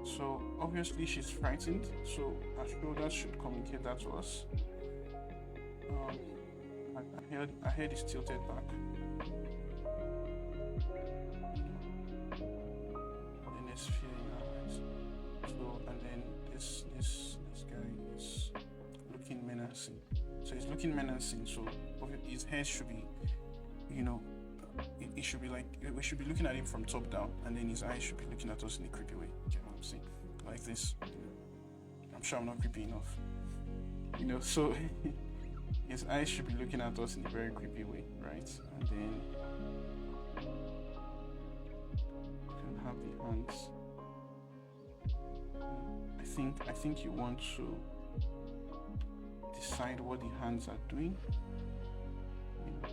So obviously she's frightened, so her shoulders should communicate that to us. Her head is tilted back. And then there's fear in her eyes. So, and then this guy is looking menacing. So he's looking menacing, so his head should be, you know, it should be like, we should be looking at him from top down, and then his eyes should be looking at us in a creepy way. You know what I'm saying? Like this. I'm sure I'm not creepy enough. You know, so his eyes should be looking at us in a very creepy way, right? And then you can have the hands. I think you want to decide what the hands are doing. You know.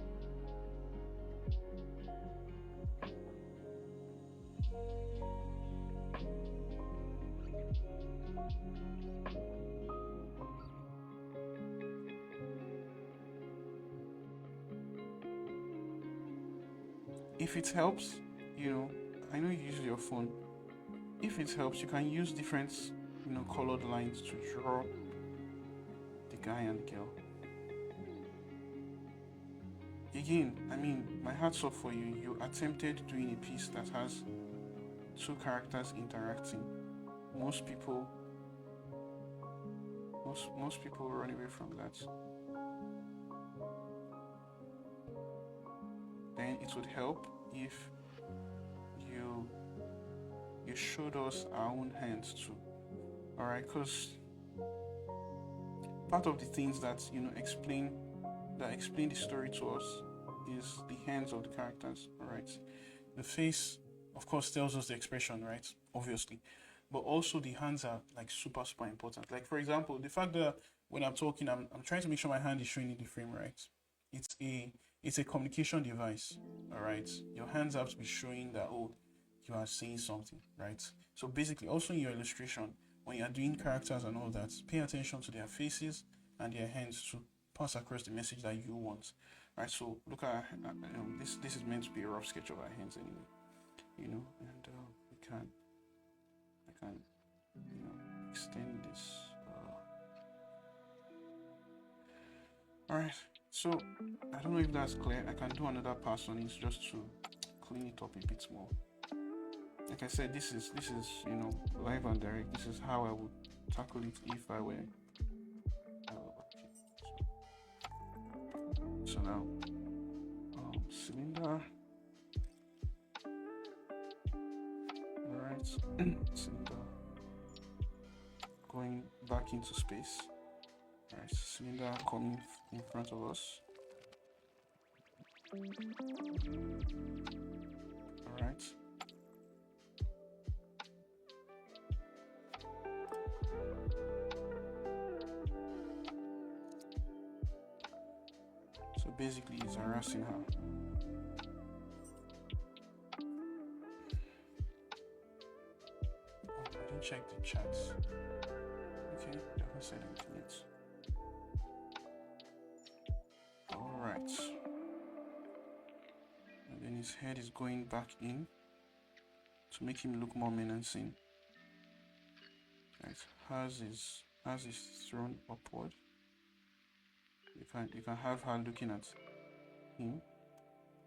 If it helps, you know, I know you use your phone. If it helps, you can use different, you know, colored lines to draw the guy and girl. Again, I mean, my hat's off for you. You attempted doing a piece that has two characters interacting. Most people run away from that. Then it would help if you showed us our own hands too. Alright, because part of the things that, you know, explain the story to us is the hands of the characters. Alright. The face, of course, tells us the expression, right? Obviously. But also the hands are like super important. Like, for example, the fact that when I'm talking, I'm trying to make sure my hand is showing in the frame, right? It's a communication device. Alright. Your hands have to be showing that, oh, you are saying something, right? So basically, also in your illustration, when you are doing characters and all that, pay attention to their faces and their hands to pass across the message that you want. Right, so look at this is meant to be a rough sketch of our hands anyway, you know, and I can you know, extend this. All right, so I don't know if that's clear. I can do another pass on it just to clean it up a bit more. Like I said, this is you know, live and direct. This is how I would tackle it if I were. So now, cylinder. Alright, cylinder going back into space. Alright, cylinder coming in front of us. Alright. So basically, it's harassing her. Oh, I didn't check the chats. Okay, they haven't said anything yet. Alright. And then his head is going back in to make him look more menacing. Right, hers is thrown upward. You can have her looking at him,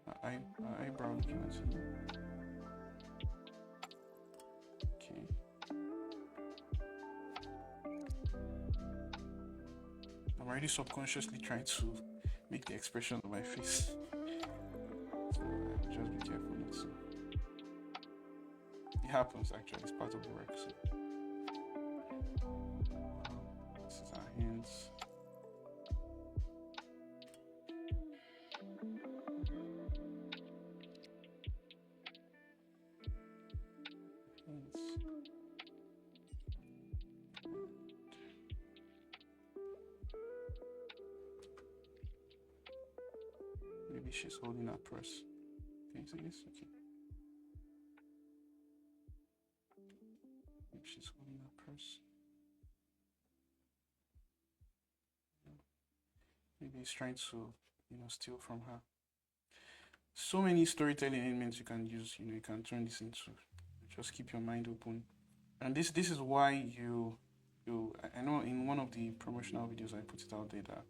her eyebrow looking at him. Okay. I'm already subconsciously trying to make the expression of my face. So just be careful not to. it happens actually. It's part of the work. So. This is our hands. Maybe she's holding her purse. Can you see this? Okay. Maybe she's holding her purse. Maybe he's trying to, steal from her. So many storytelling elements you can use. You can turn this into. Just keep your mind open. And this is why I know in one of the promotional videos I put it out there that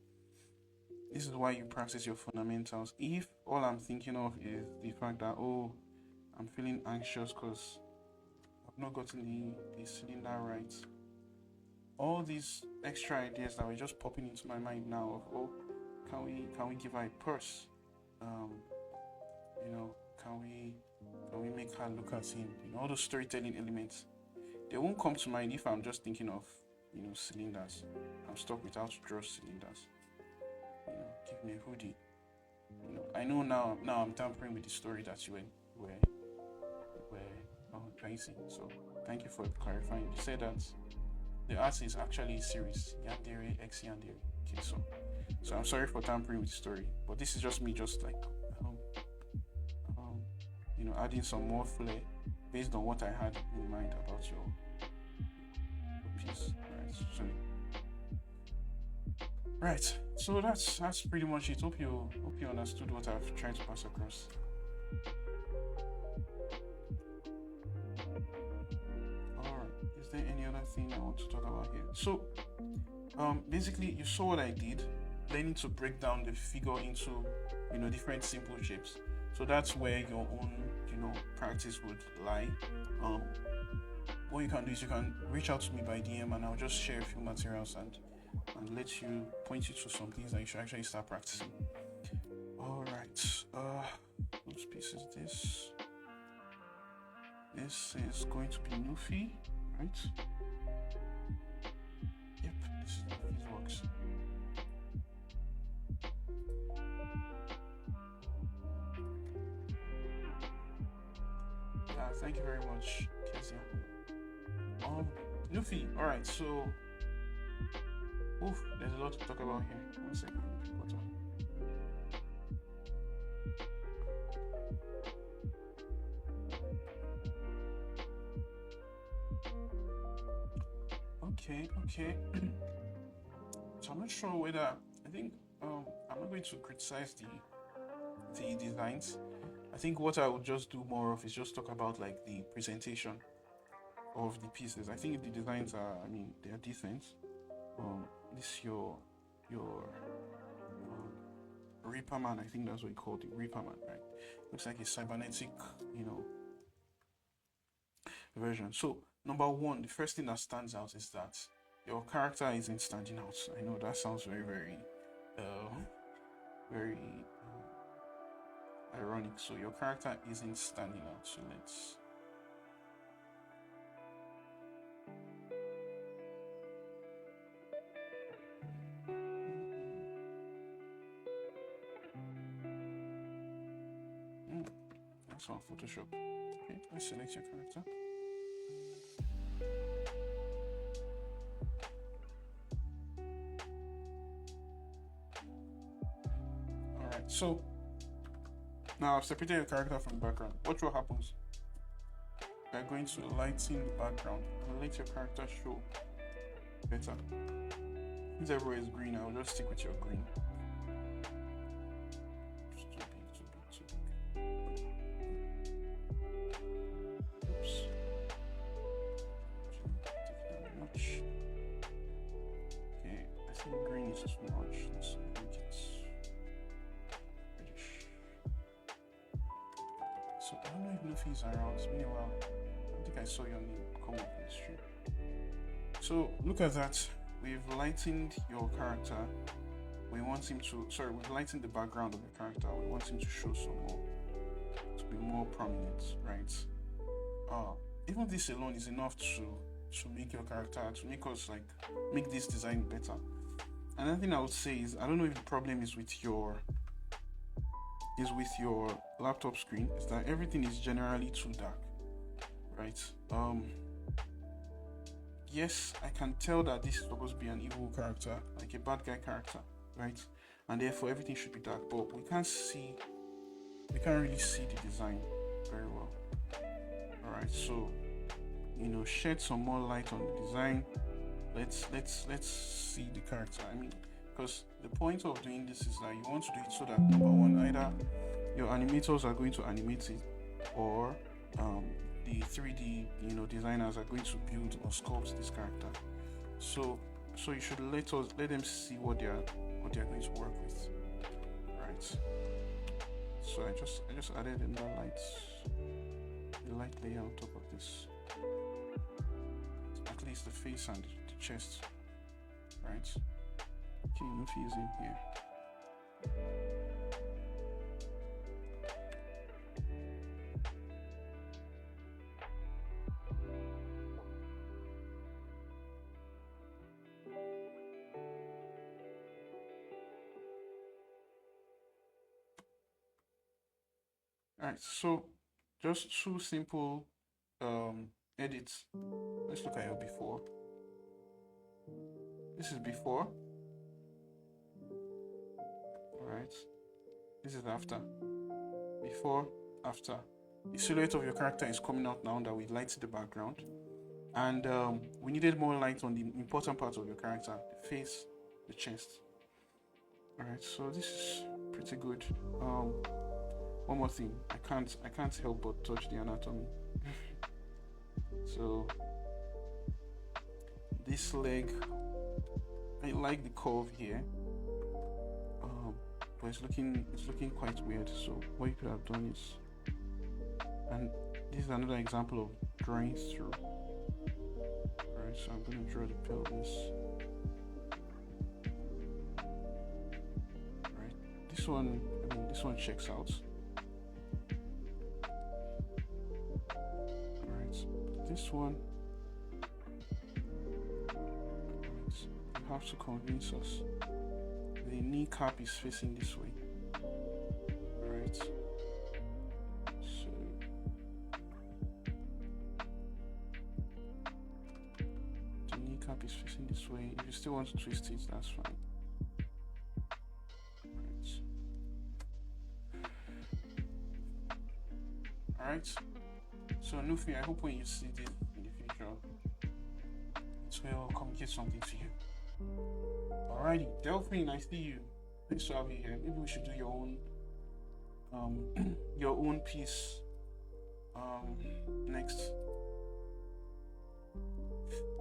this is why you practice your fundamentals. If all I'm thinking of is the fact that, I'm feeling anxious because I've not gotten the cylinder right, all these extra ideas that were just popping into my mind now of, can we give her a purse? Can we make her look at him? All those storytelling elements, they won't come to mind if I'm just thinking of, cylinders. I'm stuck with how to draw cylinders. Give me a hoodie. I know now I'm tampering with the story that you were tracing. So thank you for clarifying. You said that the art is actually series Yandere X Yandere. Okay, so I'm sorry for tampering with the story, but this is just me, just like adding some more flair based on what I had in mind about your piece. Right. So that's pretty much it. Hope you understood what I've tried to pass across. Alright. Is there any other thing I want to talk about here? So basically you saw what I did, learning to break down the figure into different simple shapes. So that's where your own practice would lie. What you can do is you can reach out to me by DM and I'll just share a few materials and let you point you to some things that you should actually start practicing. All right. Whose piece is this? This is going to be Nufi, right? Yep, this is Nufi's works. Thank you very much, Kezia. Nufi, alright, so there's a lot to talk about here. 1 second. Okay. So I'm not sure whether I think I'm not going to criticize the designs. I think what I would just do more of is just talk about like the presentation of the pieces. I think the designs are, they are decent. This your Reaper Man, I think that's what you call it, Reaper Man, right? Looks like a cybernetic, version. So number one, the first thing that stands out is that your character isn't standing out. I know that sounds very, very, very ironic. So your character isn't standing out. So let's that's on Photoshop. Okay, let's select your character. Alright, so now I've separated your character from the background. Watch what happens. We're going to lighten the background and let your character show better. Since everywhere is green, I'll just stick with your green. It's too big. Oops. Take it down a notch. Okay, I think green is too much. Let's make it reddish. So I don't know if Luffy's around. It's been a while. I think I saw your name come up in the stream. So look at that. We've lightened your character. We've lightened the background of the character. We want him to show some more, to be more prominent, right? even this alone is enough to make your character, to make us like make this design better. Another thing I would say is, I don't know if the problem is with your laptop screen, is that everything is generally too dark, right? Yes, I can tell that this is supposed to be an evil character, like a bad guy character, right? And therefore everything should be dark, but we can't really see the design very well. Alright, so shed some more light on the design. Let's see the character. I mean, because the point of doing this is that you want to do it so that, number one, either your animators are going to animate it, or the 3D designers are going to build or sculpt this character. So you should let them see what they're going to work with. Right. So I just added in the light layer on top of this. At least the face and the chest. Right. Okay, Luffy is in here. Alright, so just two simple edits. Let's look at your before. This is before. Alright. This is after. Before, after. The silhouette of your character is coming out now that we light the background. And we needed more light on the important parts of your character, the face, the chest. Alright, so this is pretty good. One more thing, I can't help but touch the anatomy. So this leg, I like the curve here, but it's looking quite weird. So what you could have done is, and this is another example of drawing through. Alright, so I'm going to draw the pelvis. Right, this one checks out. This one, you have to convince us the kneecap is facing this way. Alright, so the kneecap is facing this way. If you still want to twist it, that's fine. Alright, so Luffy, I hope when you see this in the future, it will communicate something to you. Alrighty, Delphine, I see you. Nice to have you here. Maybe we should do your own piece next.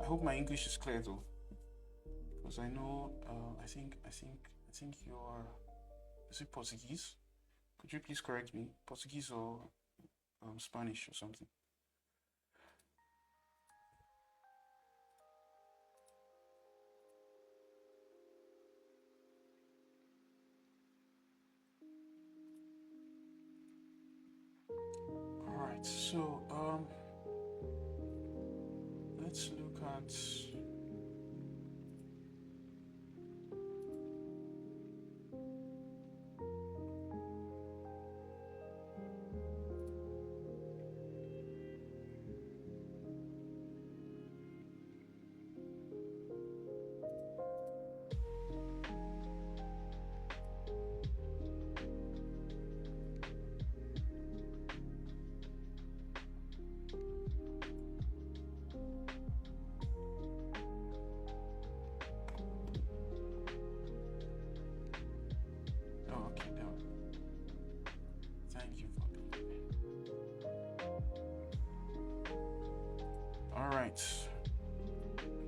I hope my English is clear though, because I know I think you're, is it Portuguese? Could you please correct me? Portuguese or Spanish or something? All right, so let's look at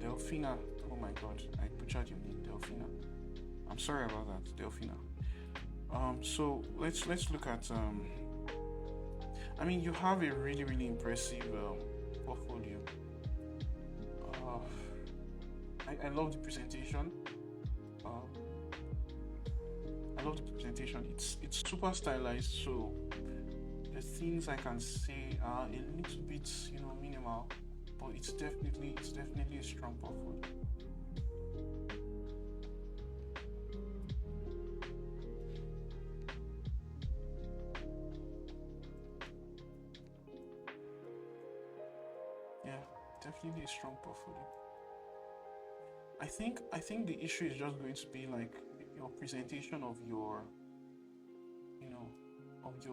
Delphina. Oh my god, I butchered your name, Delphina. I'm sorry about that, Delphina. So let's look at I mean, you have a really impressive portfolio. I love the presentation. I love the presentation. It's super stylized, so the things I can say are a little bit, minimal, but it's definitely a strong portfolio. Yeah, definitely a strong portfolio. I think the issue is just going to be like your presentation of your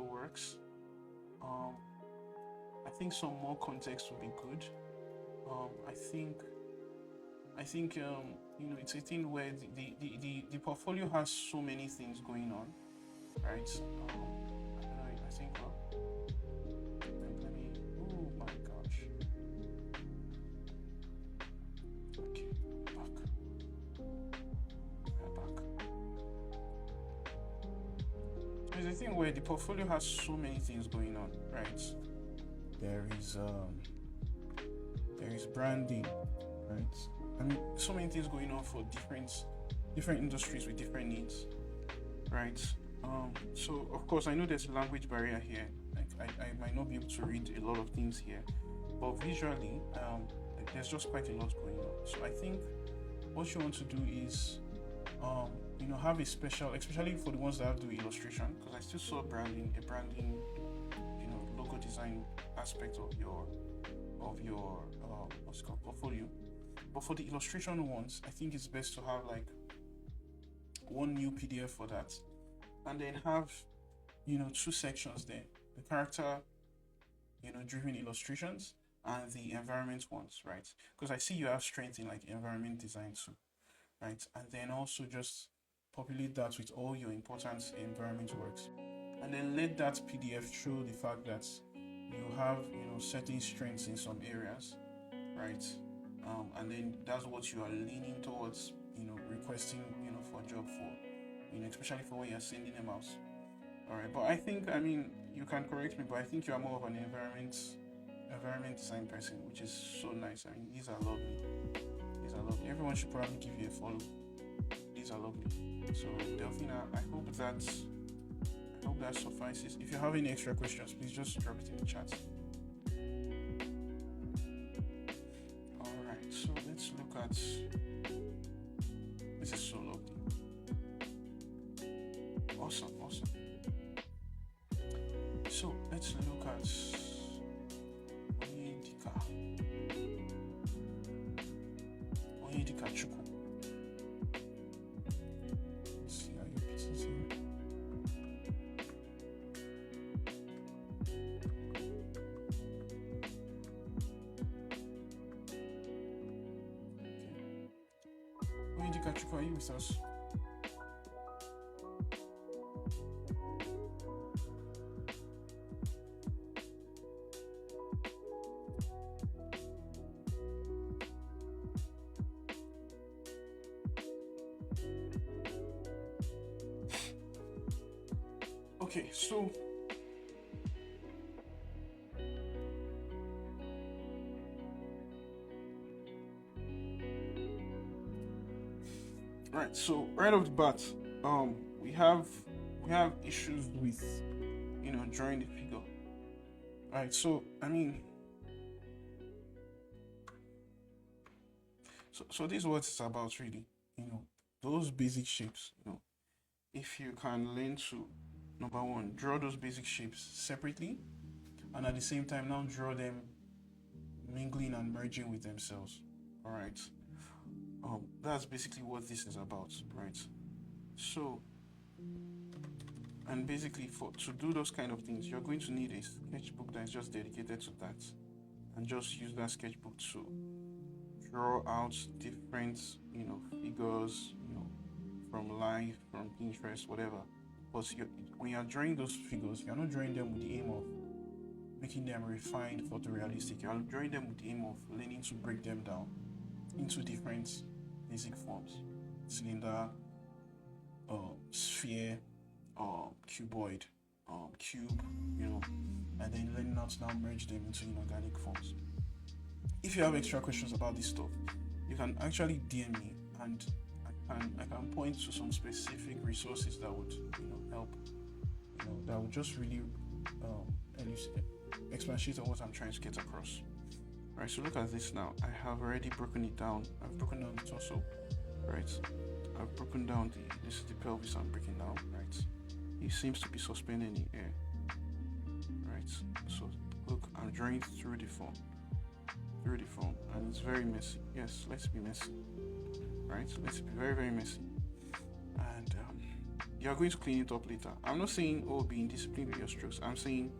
works. I think some more context would be good. I think it's a thing where the portfolio has so many things going on, right? I don't know. I think let me. Oh my gosh. Okay, back. We're back. There's a thing where the portfolio has so many things going on, right? There is branding, right? I mean, so many things going on for different industries with different needs, right? So of course I know there's a language barrier here. I might not be able to read a lot of things here, but visually, there's just quite a lot going on. So I think what you want to do is, have a special, especially for the ones that do illustration, because I still saw a branding, logo design aspect of your what's called portfolio. But for the illustration ones, I think it's best to have like one new PDF for that, and then have two sections there: the character driven illustrations and the environment ones, right? Because I see you have strength in like environment design too, right? And then also just populate that with all your important environment works, and then let that PDF show the fact that you have certain strengths in some areas, right? And then that's what you are leaning towards, requesting for a job for, especially for when you're sending them out. All right, but I think, you can correct me, but I think you are more of an environment design person, which is so nice. I mean, these are lovely. Everyone should probably give you a follow. These are lovely. So Delphina, I hope that suffices. If you have any extra questions, please just drop it in the chat. Alright, so let's look at, this is so lovely. Awesome. So let's look at Onyedika Chukwu. Let's see how your piece is here. Onyedika Chukwu, are you with us? Okay, so right off the bat, we have issues with drawing the figure. Right, so so this is what it's about really. Those basic shapes. If you can learn to, number one, draw those basic shapes separately, and at the same time now draw them mingling and merging with themselves. All right. That's basically what this is about, right? So, and basically to do those kind of things, you're going to need a sketchbook that is just dedicated to that, and just use that sketchbook to draw out different, figures, from life, from Pinterest, whatever. But when you're drawing those figures, you're not drawing them with the aim of making them refined photorealistic. You're drawing them with the aim of learning to break them down into different basic forms: cylinder, sphere, cuboid, cube, and then learning how to now merge them into inorganic forms. If you have extra questions about this stuff, you can actually DM me, and I can point to some specific resources that would help, that would just really expatiate on what I'm trying to get across. Right, so look at this now. I have already broken it down. I've broken down the torso, right? I've broken down this is the pelvis I'm breaking down, right? It seems to be suspended in the air, right? So look, I'm drawing through the form, and it's very messy. Yes, let's be messy, right? Let's be very, very messy. And you're going to clean it up later. I'm not saying, oh, be indisciplined with your strokes. I'm saying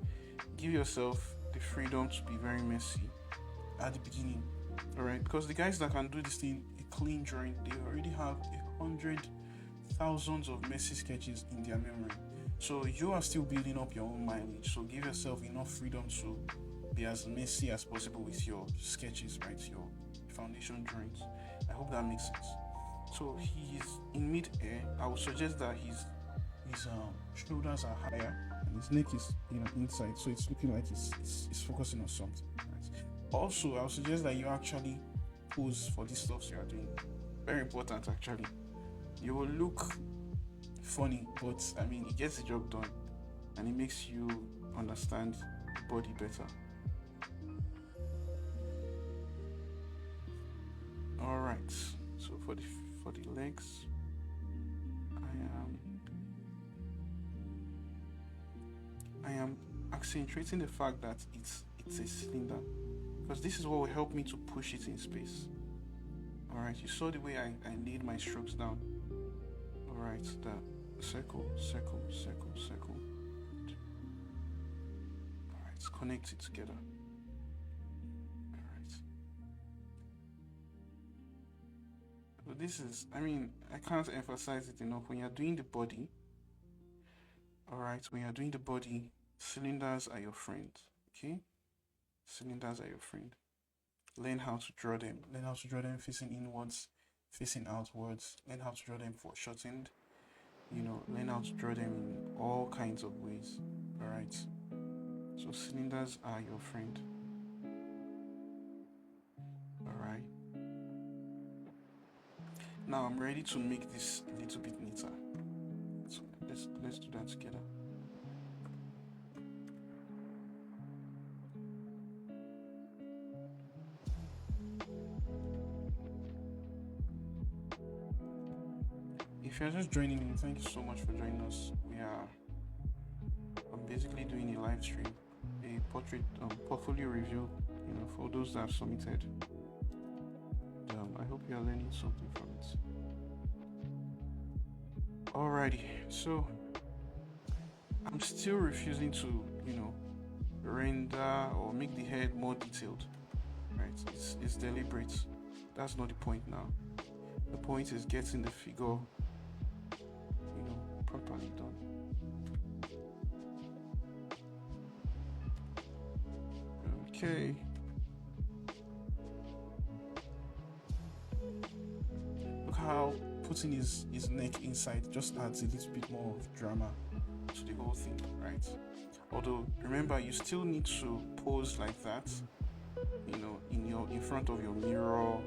give yourself the freedom to be very messy at the beginning, all right? Because the guys that can do this thing, a clean drawing, they already have 100,000 of messy sketches in their memory. So you are still building up your own mileage. So give yourself enough freedom to be as messy as possible with your sketches, right? Your foundation drawings. I hope that makes sense. So he's in mid-air. I would suggest that his shoulders are higher and his neck is inside, so it's looking like he's focusing on something, right? Also, I would suggest that you actually pose for these stuff you are doing. Very important, actually. You will look funny, but I mean, it gets the job done and it makes you understand the body better. All right, so for the legs, I am accentuating the fact that it's a cylinder, because this is what will help me to push it in space. All right, you saw the way I laid my strokes down. All right, the circle. All right, connect it together. All right. So this is, I mean, I can't emphasize it enough. When you're doing the body, all right, when you're doing the body, cylinders are your friend. Okay, cylinders are your friend. Learn how to draw them. Learn how to draw them facing inwards, facing outwards. Learn how to draw them foreshortened. Learn how to draw them in all kinds of ways. All right. So cylinders are your friend. All right. Now I'm ready to make this a little bit neater. So let's do that together. If you're just joining in, thank you so much for joining us. I'm basically doing a live stream, a portfolio review, for those that have submitted. I hope you are learning something from it. Alrighty, so I'm still refusing to, render or make the head more detailed. Right? It's deliberate. That's not the point now. The point is getting the figure properly done. Okay. Look how putting his neck inside just adds a little bit more of drama to the whole thing, right? Although remember, you still need to pose like that, in front of your mirror,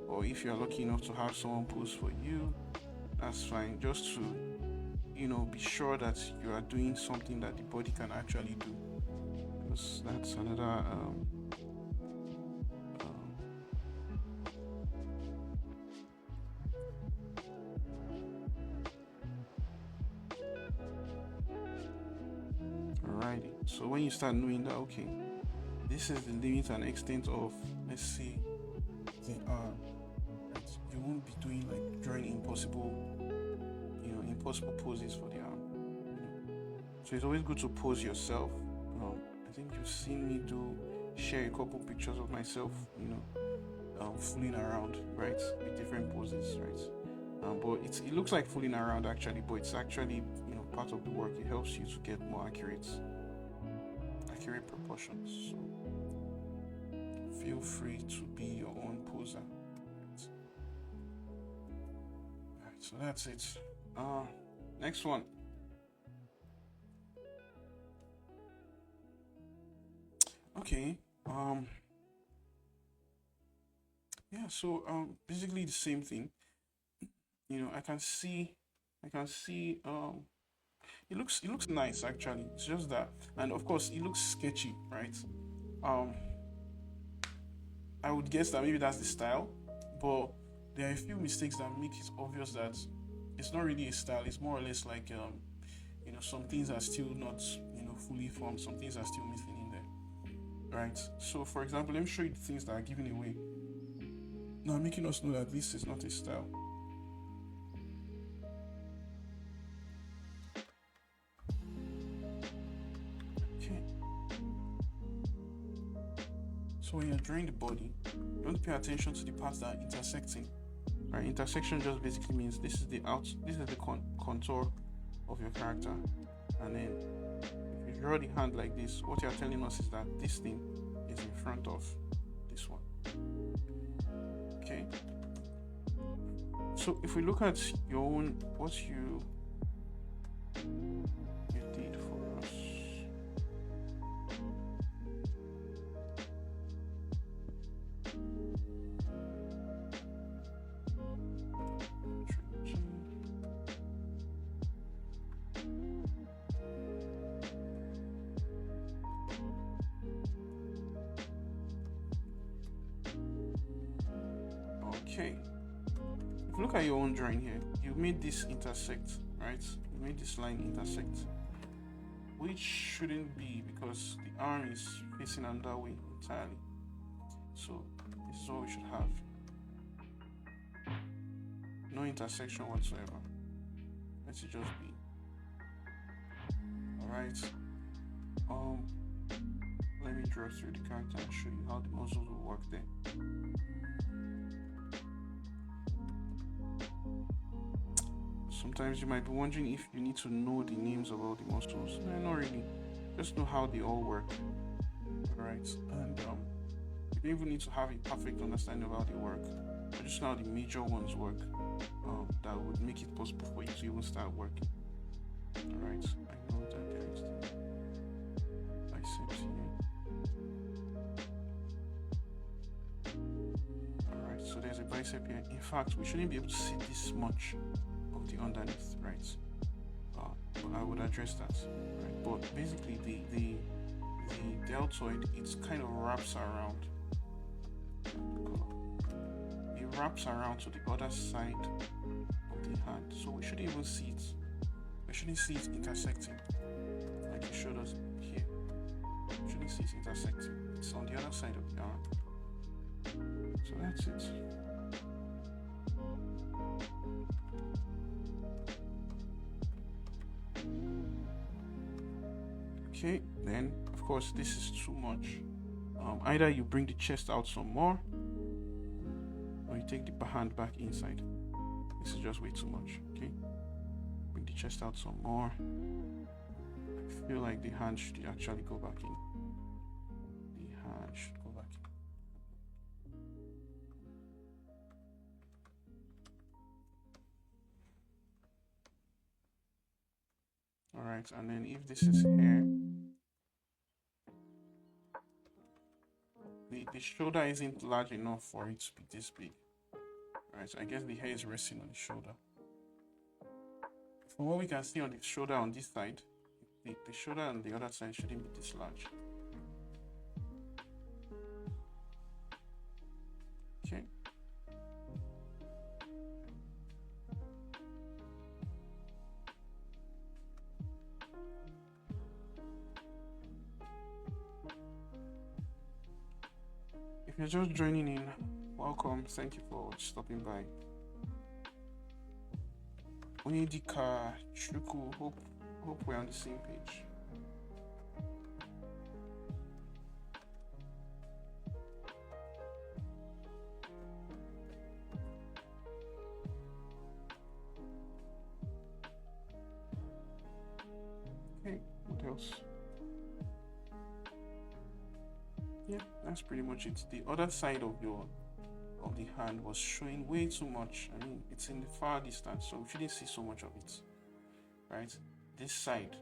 or if you're lucky enough to have someone pose for you, that's fine. Just to be sure that you are doing something that the body can actually do, because that's another alrighty. So when you start knowing that, okay, this is the limit and extent of, let's say, the arm, right? You won't be doing like drawing impossible poses for the arm. So it's always good to pose yourself. I think you've seen me share a couple pictures of myself, fooling around, right, with different poses, right? But it looks like fooling around actually, but it's actually part of the work. It helps you to get more accurate proportions. So feel free to be your own poser. Right, so that's it. Next one. Okay. Yeah, so basically the same thing. I can see it looks nice actually. It's just that, and of course it looks sketchy, right? Um, I would guess that maybe that's the style, but there are a few mistakes that make it obvious that it's not really a style. It's more or less like some things are still not fully formed. Some things are still missing in there, right? So for example, let me show you the things that are given away. Now making us know that this is not a style. Okay. So when you're drawing the body, you want to pay attention to the parts that are intersecting. Right? Intersection just basically means this is the contour of your character, and then if you draw the hand like this, what you're telling us is that this thing is in front of this one. Okay. So if we look at your own, what you did for us. Okay. If you look at your own drawing here, you made this intersect, right? You made this line intersect, which shouldn't be because the arm is facing another way entirely. So this is what we should have. No intersection whatsoever. Let it just be. Alright. Let me draw through the character and show you how the muscles will work there. Sometimes you might be wondering if you need to know the names of all the muscles. No, not really. Just know how they all work. Alright, and you don't even need to have a perfect understanding of how they work, but just know how the major ones work. That would make it possible for you to even start working. Alright, I know that there is the biceps here. Alright, so there's a bicep here. In fact, we shouldn't be able to see this much of the underneath, right? But I would address that, right? But basically, the deltoid, it kind of wraps around. It wraps around to the other side of the hand, so we shouldn't even see it. We shouldn't see it intersecting, like you showed us here. We shouldn't see it intersecting. It's on the other side of the arm. So that's it. Okay, then of course this is too much. Either you bring the chest out some more, or you take the hand back inside. This is just way too much. Okay, bring the chest out some more. I feel like the hand should actually go back in. The hand should go back in. All right, and then if this is here, the shoulder isn't large enough for it to be this big. Alright, so I guess the hair is resting on the shoulder. From what we can see on the shoulder on this side, the shoulder on the other side shouldn't be this large. Okay. If you're just joining in, welcome. Thank you for stopping by. Onidika Chuku, hope we're on the same page. Okay, what else? Yeah, that's pretty much it. The other side of the hand was showing way too much. I mean, it's in the far distance, so we shouldn't see so much of it, right? This side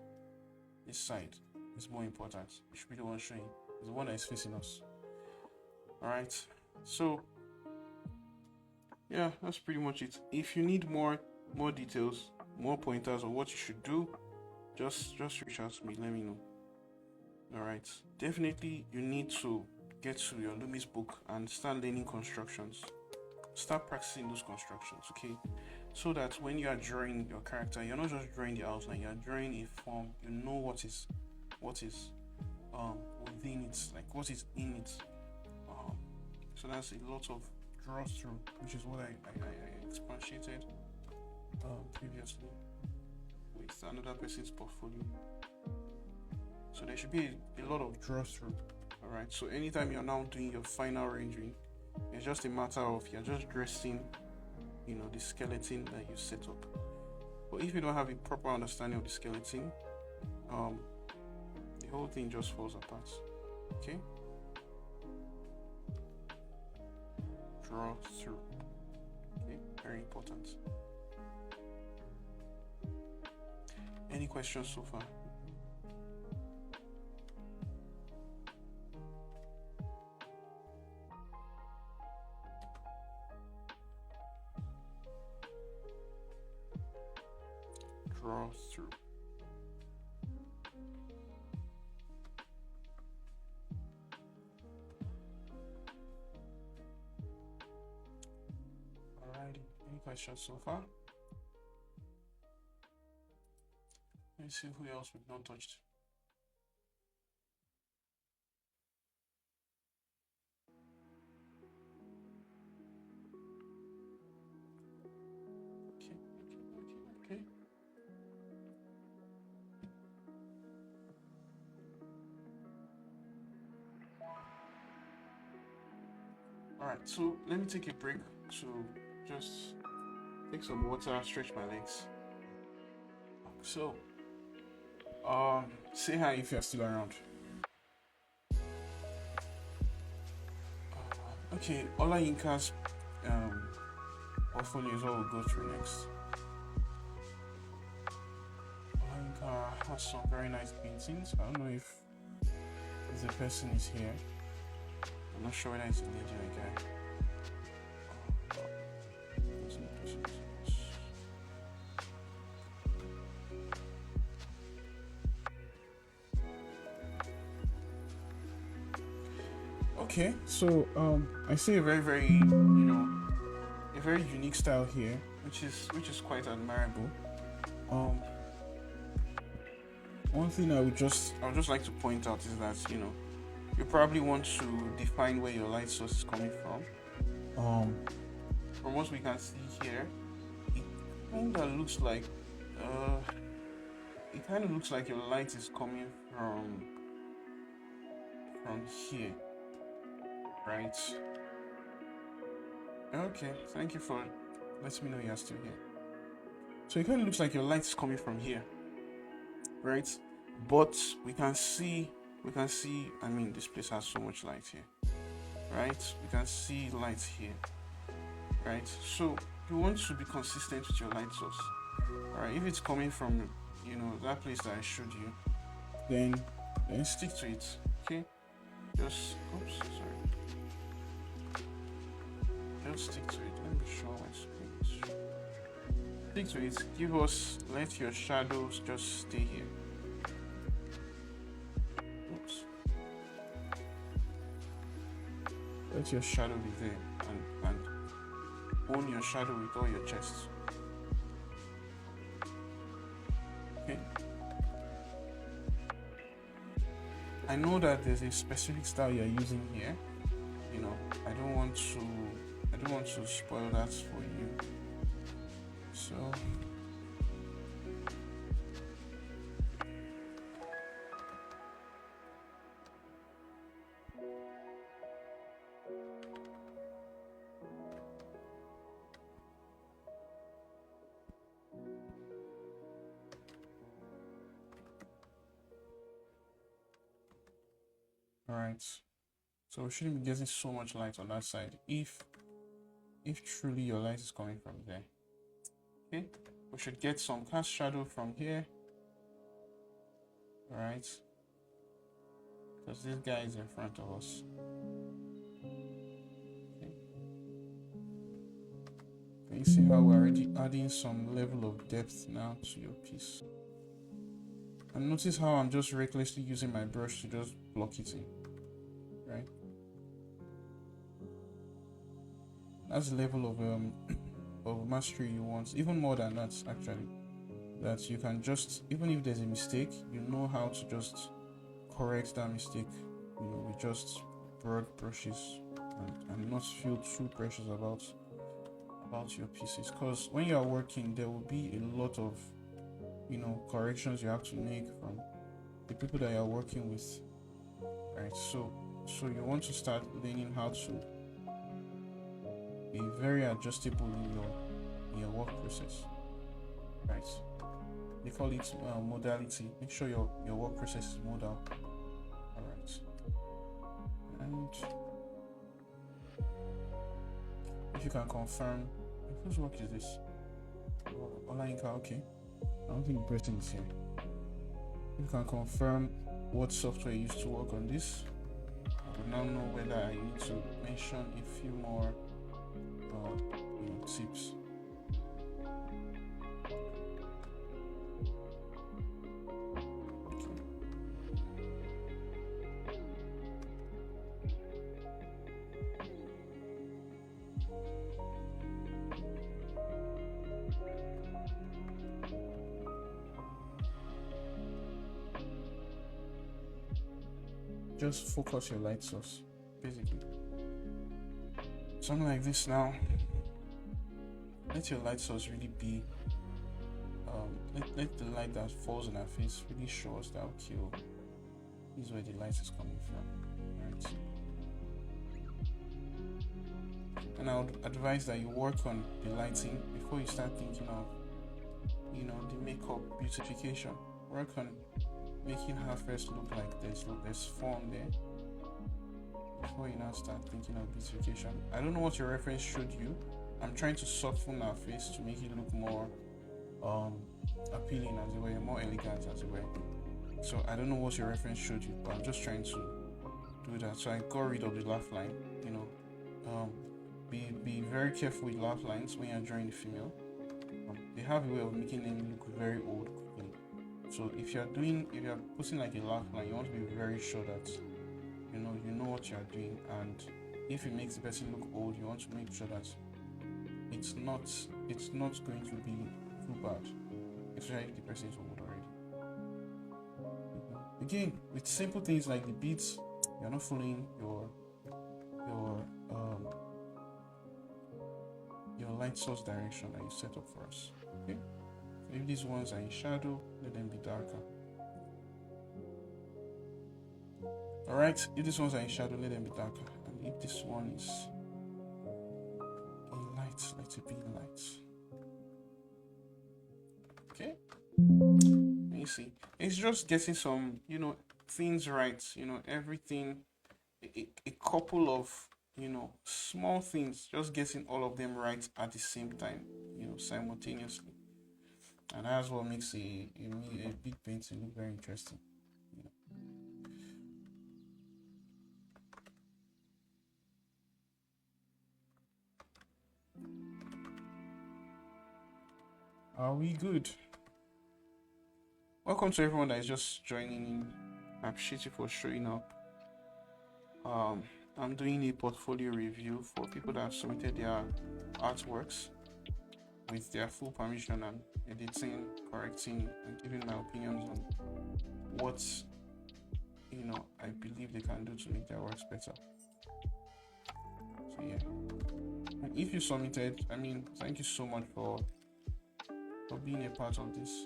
is more important. It should be the one showing. It's the one that is facing us. All right. So yeah, that's pretty much it. If you need more details, more pointers on what you should do, just reach out to me, let me know. All right, definitely you need to get to your Loomis book and start learning constructions. Start practicing those constructions, okay? So that when you are drawing your character, you're not just drawing the outline, you're drawing a form. You know what is within it, like what is in it. So that's a lot of draw through, which is what I expatiated previously with another person's portfolio. So there should be a lot of draw through. All right. So anytime you're now doing your final rendering, it's just a matter of you're just dressing, the skeleton that you set up. But if you don't have a proper understanding of the skeleton, the whole thing just falls apart. Okay. Draw through. Okay, very important. Any questions so far? Draw through. Alrighty, any questions so far? Let's see who else we've not touched. Okay. Alright, so let me take a break to just take some water, stretch my legs. So, say hi if you're still around. Okay, Olayinka's portfolio is what we'll go through next. Olayinka has some very nice paintings. I don't know if the person is here. I'm not sure whether it's a lady or a guy. Okay, so I see a very a very unique style here, which is quite admirable. One thing I would just like to point out is that you probably want to define where your light source is coming from. From what we can see here, it kind of looks like your light is coming from here, right? Okay, thank you for letting me know you're still here. So it kind of looks like your light is coming from here, right? But we can see, I mean, this place has so much light here, right? We can see light here, right? So you want to be consistent with your light source. All right, if it's coming from, that place that I showed you, then stick to it, okay? Just stick to it. Let me show my screen. Stick to it. Let your shadows just stay here. Oops. Let your shadow be there and own your shadow with all your chests. Okay. I know that there's a specific style you're using here. I don't want to spoil that for you. So alright. So we shouldn't be getting so much light on that side if truly your light is coming from there. Okay, we should get some cast shadow from here. Alright, because this guy is in front of us. Okay. Can you see how we're already adding some level of depth now to your piece? And notice how I'm just recklessly using my brush to just block it in, right? That's the level of of mastery you want. Even more than that, actually. That you can just, even if there's a mistake, you know how to just correct that mistake, you know, with just broad brushes, and not feel too precious about your pieces. Because when you are working, there will be a lot of, you know, corrections you have to make from the people that you are working with, right? So you want to start learning how to be very adjustable in your work process, right? They call it modality. Make sure your work process is modal. All right. And if you can confirm, whose work is this? Olayinka, okay. I don't think the person is here. You can confirm what software you used to work on this. I will now know whether I need to mention a few more you know, tips. Just focus your light source, basically. Something like this now. Let your light source really be, let the light that falls on our face really show us that, okay, oh, this is where the light is coming from, right? And I would advise that you work on the lighting before you start thinking of, you know, the makeup beautification. Work on making her first look like there's form there before you now start thinking of beautification. I don't know what your reference showed you. I'm trying to soften her face to make it look more appealing, as it were, more elegant, as it were. So I don't know what your reference showed you, but I'm just trying to do that. So I got rid of the laugh line. You know, be very careful with laugh lines when you're drawing the female. They have a way of making them look very old quickly. So if you're putting like a laugh line, you want to be very sure that you know what you're doing, and if it makes the person look old, you want to make sure that it's not going to be too bad, especially if the person is old already. Again, with simple things like the beats, you're not following your light source direction that you set up for us. Okay, so if these ones are in shadow, let them be darker. All right, if these ones are in shadow, let them be darker, and if this one is in light, let it be in light. Okay, and you see, it's just getting some, you know, things right, you know, everything, a couple of, you know, small things, just getting all of them right at the same time, you know, simultaneously. And that's what makes a big painting look very interesting. You know. Are we good? Welcome to everyone that is just joining in. I appreciate you for showing up. I'm doing a portfolio review for people that have submitted their artworks with their full permission, and editing, correcting, and giving my opinions on what, you know, I believe they can do to make their works better. So yeah, and if you submitted, I mean, thank you so much for being a part of this.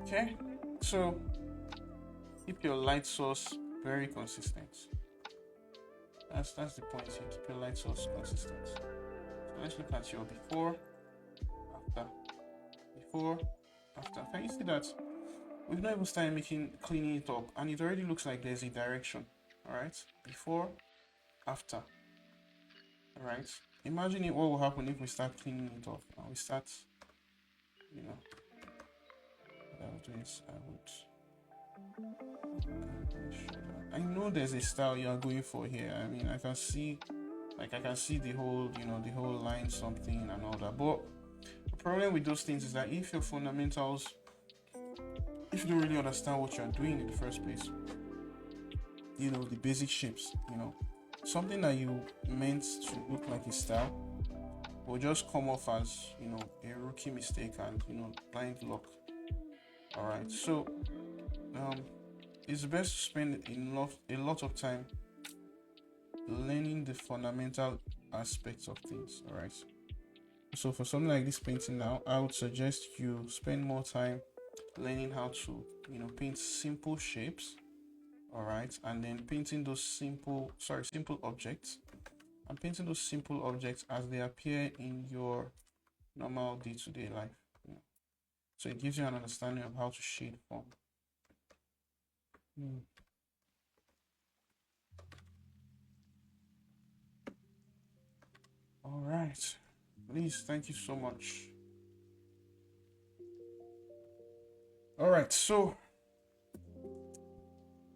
Okay, so keep your light source very consistent. That's the point here. Keep your light source consistent. So let's look at your before, after. Can you see that we've not even started cleaning it up, and it already looks like there's a direction. All right, before, after. right? Imagine what will happen if we start cleaning it off and we start, you know, what I would do is I know there's a style you are going for here. I mean, I can see the whole, the whole line something and all that. But the problem with those things is that if your fundamentals, if you don't really understand what you're doing in the first place, the basic shapes, something that you meant to look like a style will just come off as, a rookie mistake and, blind luck. All right. So, it's best to spend a lot of time learning the fundamental aspects of things. All right. So for something like this painting now, I would suggest you spend more time learning how to, paint simple shapes. All right. And then painting those simple objects, and painting those simple objects as they appear in your normal day-to-day life. So it gives you an understanding of how to shade form. All right, please, thank you so much. All right, so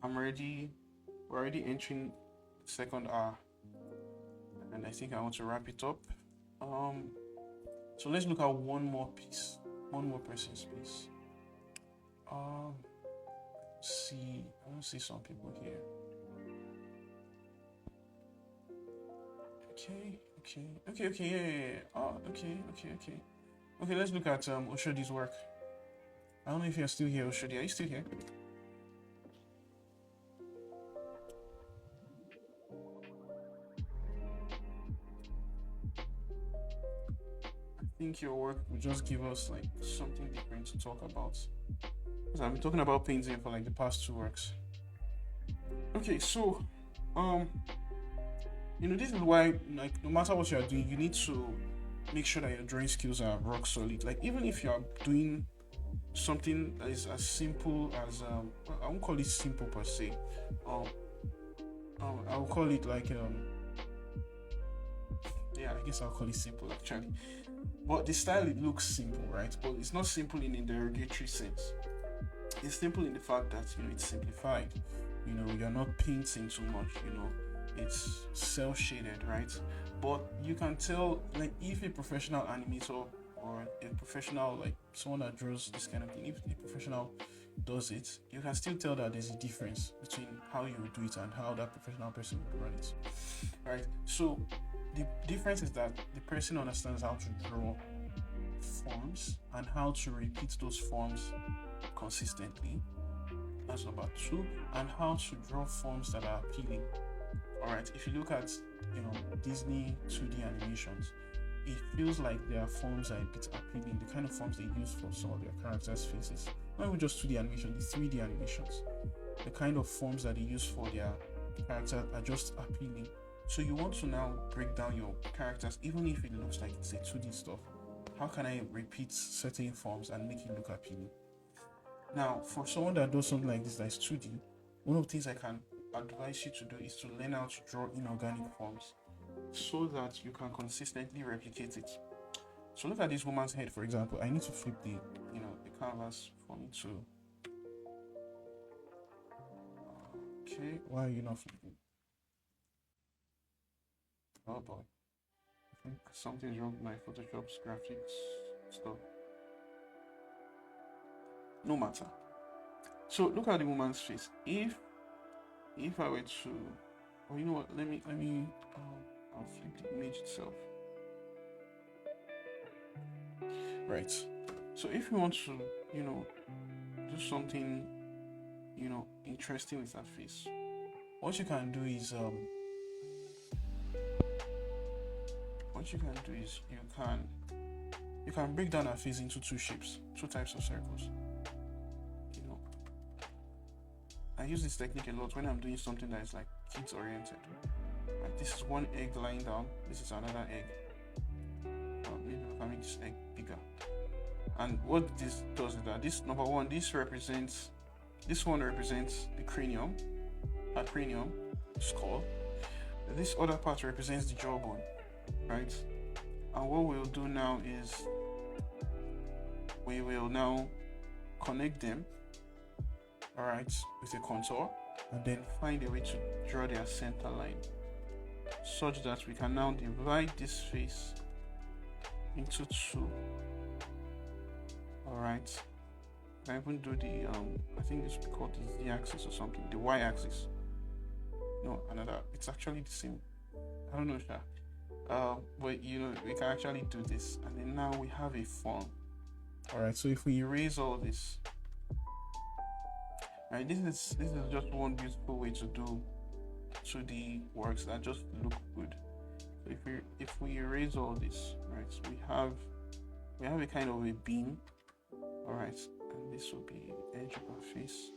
we're already entering the second hour, and I think I want to wrap it up. So let's look at one more person's piece. I want to see some people here. Okay, yeah. Oh, okay. Okay, let's look at Oshodi's work. I don't know if you're still here, Oshodi. Are you still here? I think your work will just give us like something different to talk about. Because I've been talking about painting for like the past 2 works. Okay, so this is why, like, no matter what you are doing, you need to make sure that your drawing skills are rock solid. Like, even if you are doing something that is as simple as I won't call it simple per se. I will call it like I guess I'll call it simple actually. But the style, it looks simple, right? But it's not simple in a derogatory sense. It's simple in the fact that it's simplified. You're not painting too much. It's cel-shaded, right? But you can tell, like, if a professional animator or a professional, like someone that draws this kind of thing, if a professional does it, you can still tell that there's a difference between how you do it and how that professional person would run it, right? So the difference is that the person understands how to draw forms and how to repeat those forms consistently. That's number 2. And how to draw forms that are appealing. All right, if you look at Disney 2D animations, it feels like their forms are a bit appealing. The kind of forms they use for some of their characters' faces, not even just 2D animation, the 3D animations, the kind of forms that they use for their characters are just appealing. So you want to now break down your characters, even if it looks like it's a 2D stuff. How can I repeat certain forms and make it look appealing? Now, for someone that does something like this that is 2D, one of the things I can advise you to do is to learn how to draw inorganic forms so that you can consistently replicate it. So look at this woman's head, for example. I need to flip the canvas for me to. Okay, why are you not flipping? Oh boy, I think something's wrong with my Photoshop's graphics stuff. No matter. So look at the woman's face. If I were to, or you know what? Let me. I'll flip the image itself. Right. So if you want to, do something, interesting with that face, what you can do is you can break down her face into 2 shapes, 2 types of circles. I use this technique a lot when I'm doing something that is like kids oriented. Like, this is one egg lying down, this is another egg. Maybe I can make this egg bigger. And what this does is that this one represents the cranium, skull. This other part represents the jawbone. right? And what we'll do now is we will now connect them, all right, with a contour, and then find a way to draw their center line such that we can now divide this face into two. All right, I even do the I think this will be called the z-axis or something, the y-axis. No, another. It's actually the same. I don't know, but you know, we can actually do this, and then now we have a form. All right, so if we erase all this, right, this is just one beautiful way to do 2D works that just look good. So if we erase all this, right, so we have a kind of a beam, all right, and this will be the edge of our face.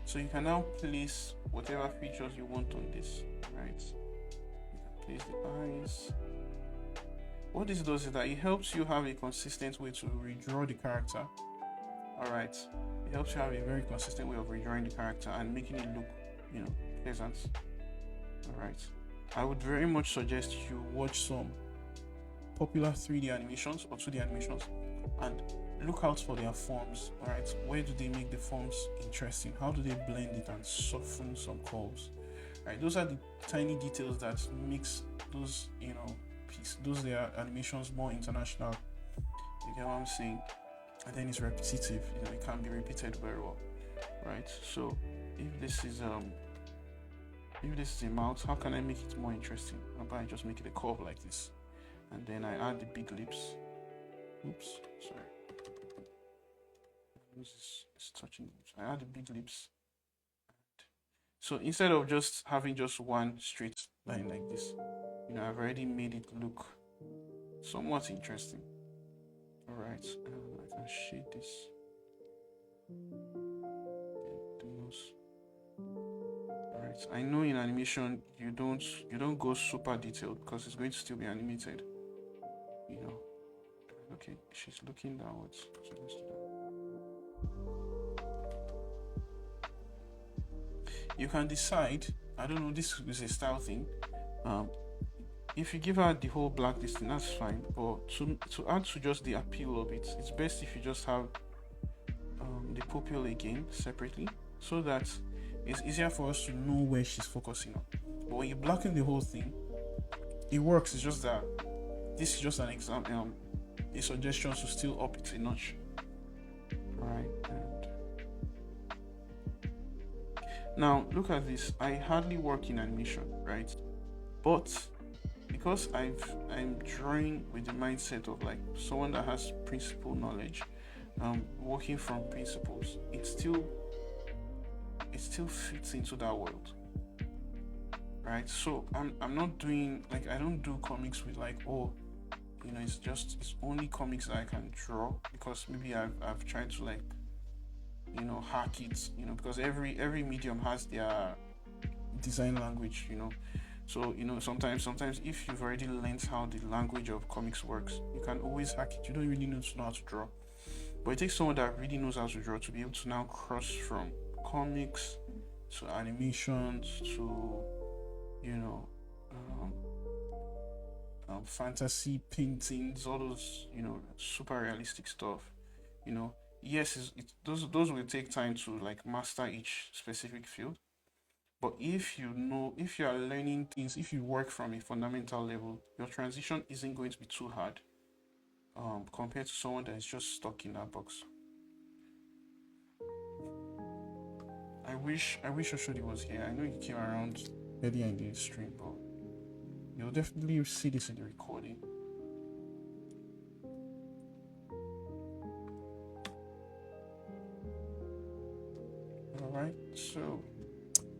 So you can now place whatever features you want on this, right? You can place the eyes. What this does is that it helps you have a consistent way to redraw the character. All right, it helps you have a very consistent way of redrawing the character and making it look, you know, pleasant. All right, I would very much suggest you watch some popular 3D animations or 2D animations and look out for their forms. All right, where do they make the forms interesting? How do they blend it and soften some curves? Right, those are the tiny details that makes those, you know, those their animations more international. You get what I'm saying? And then it's repetitive. You know, it can be repeated very well. Right. So if this is a mouth, how can I make it more interesting? How about I just make it a curve like this, and then I add the big lips. Oops, sorry. This is touching lips. I add the big lips. So instead of just having just one straight line like this, you know, I've already made it look somewhat interesting. All right, I can shade this. The nose. All right, I know in animation you don't go super detailed because it's going to still be animated. You know. Okay, she's looking downwards. So let's do that. You can decide, I don't know, this is a style thing. If you give her the whole black distance, that's fine. But to add to just the appeal of it, it's best if you just have the pupil again separately, so that it's easier for us to know where she's focusing on. But when you blacken the whole thing, it works. It's just that this is just an example, a suggestion to still up it a notch. Right. Now look at this. I hardly work in animation, right? But because I'm drawing with the mindset of like someone that has principle knowledge, working from principles, it still fits into that world, right? So I'm not doing, like, I don't do comics with like, oh, you know, it's only comics that I can draw, because maybe I've tried to, like, you know, hack it, you know, because every medium has their design language, you know. So, you know, sometimes if you've already learned how the language of comics works, you can always hack it. You don't really need to know how to draw. But it takes someone that really knows how to draw to be able to now cross from comics to animations to, you know, fantasy paintings, all those, you know, super realistic stuff. You know, yes, those will take time to like master each specific field. But if you are learning things, if you work from a fundamental level, your transition isn't going to be too hard, compared to someone that is just stuck in that box. I wish Oshodi was here. I know he came around earlier in the stream, but you'll definitely see this in the recording. Alright, so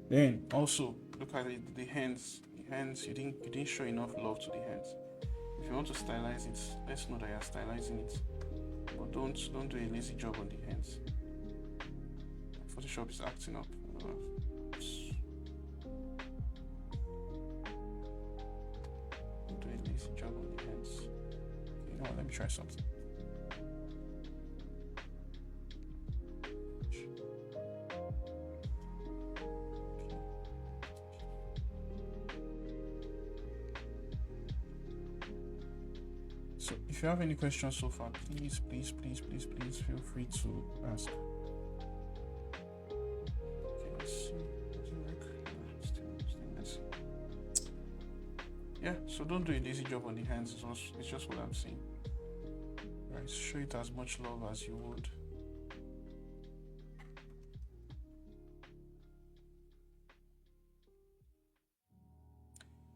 then also look at it, the hands. The hands, you didn't show enough love to the hands. If you want to stylize it, let's know that you're stylizing it. But don't do a lazy job on the hands. Photoshop is acting up. Don't do a lazy job on the hands. Okay, now let me try something. So if you have any questions so far, please feel free to ask. Okay, let's see. Does it work? Still messy. Yeah, so don't do a lazy job on the hands. It's just what I'm saying. Right, show it as much love as you would.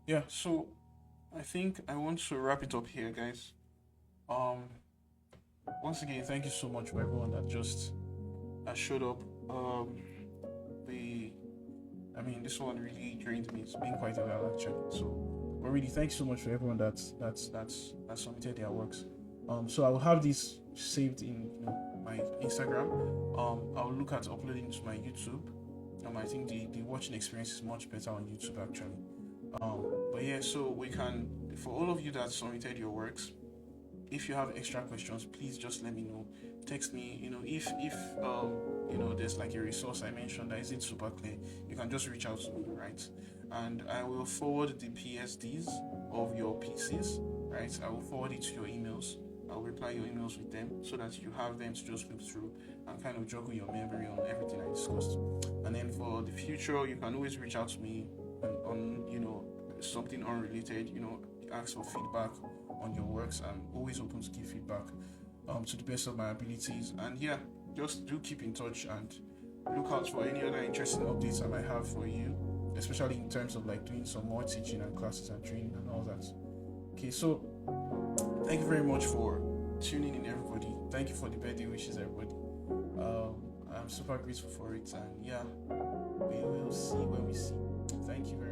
Yeah, so I think I want to wrap it up here, guys. Once again, thank you so much for everyone that just showed up. This one really drained me. It's been quite a while actually. So, but really, thank you so much for everyone that's submitted their works. So I will have this saved in my Instagram. I'll look at uploading to my YouTube. I think the watching experience is much better on YouTube actually. But yeah, so we can, for all of you that submitted your works, if you have extra questions, please just let me know. Text me, if there's like a resource I mentioned that isn't super clear, you can just reach out to me, right? And I will forward the PSDs of your pieces, right? I will forward it to your emails. I'll reply your emails with them so that you have them to just look through and kind of juggle your memory on everything I discussed. And then for the future, you can always reach out to me on something unrelated, ask for feedback on your works. I'm always open to give feedback to the best of my abilities. And yeah, just do keep in touch and look out for any other interesting updates I might have for you, especially in terms of like doing some more teaching and classes and training and all that. Okay, so thank you very much for tuning in, everybody. Thank you for the birthday wishes, everybody. I'm super grateful for it, and yeah, we will see when we see. Thank you very much.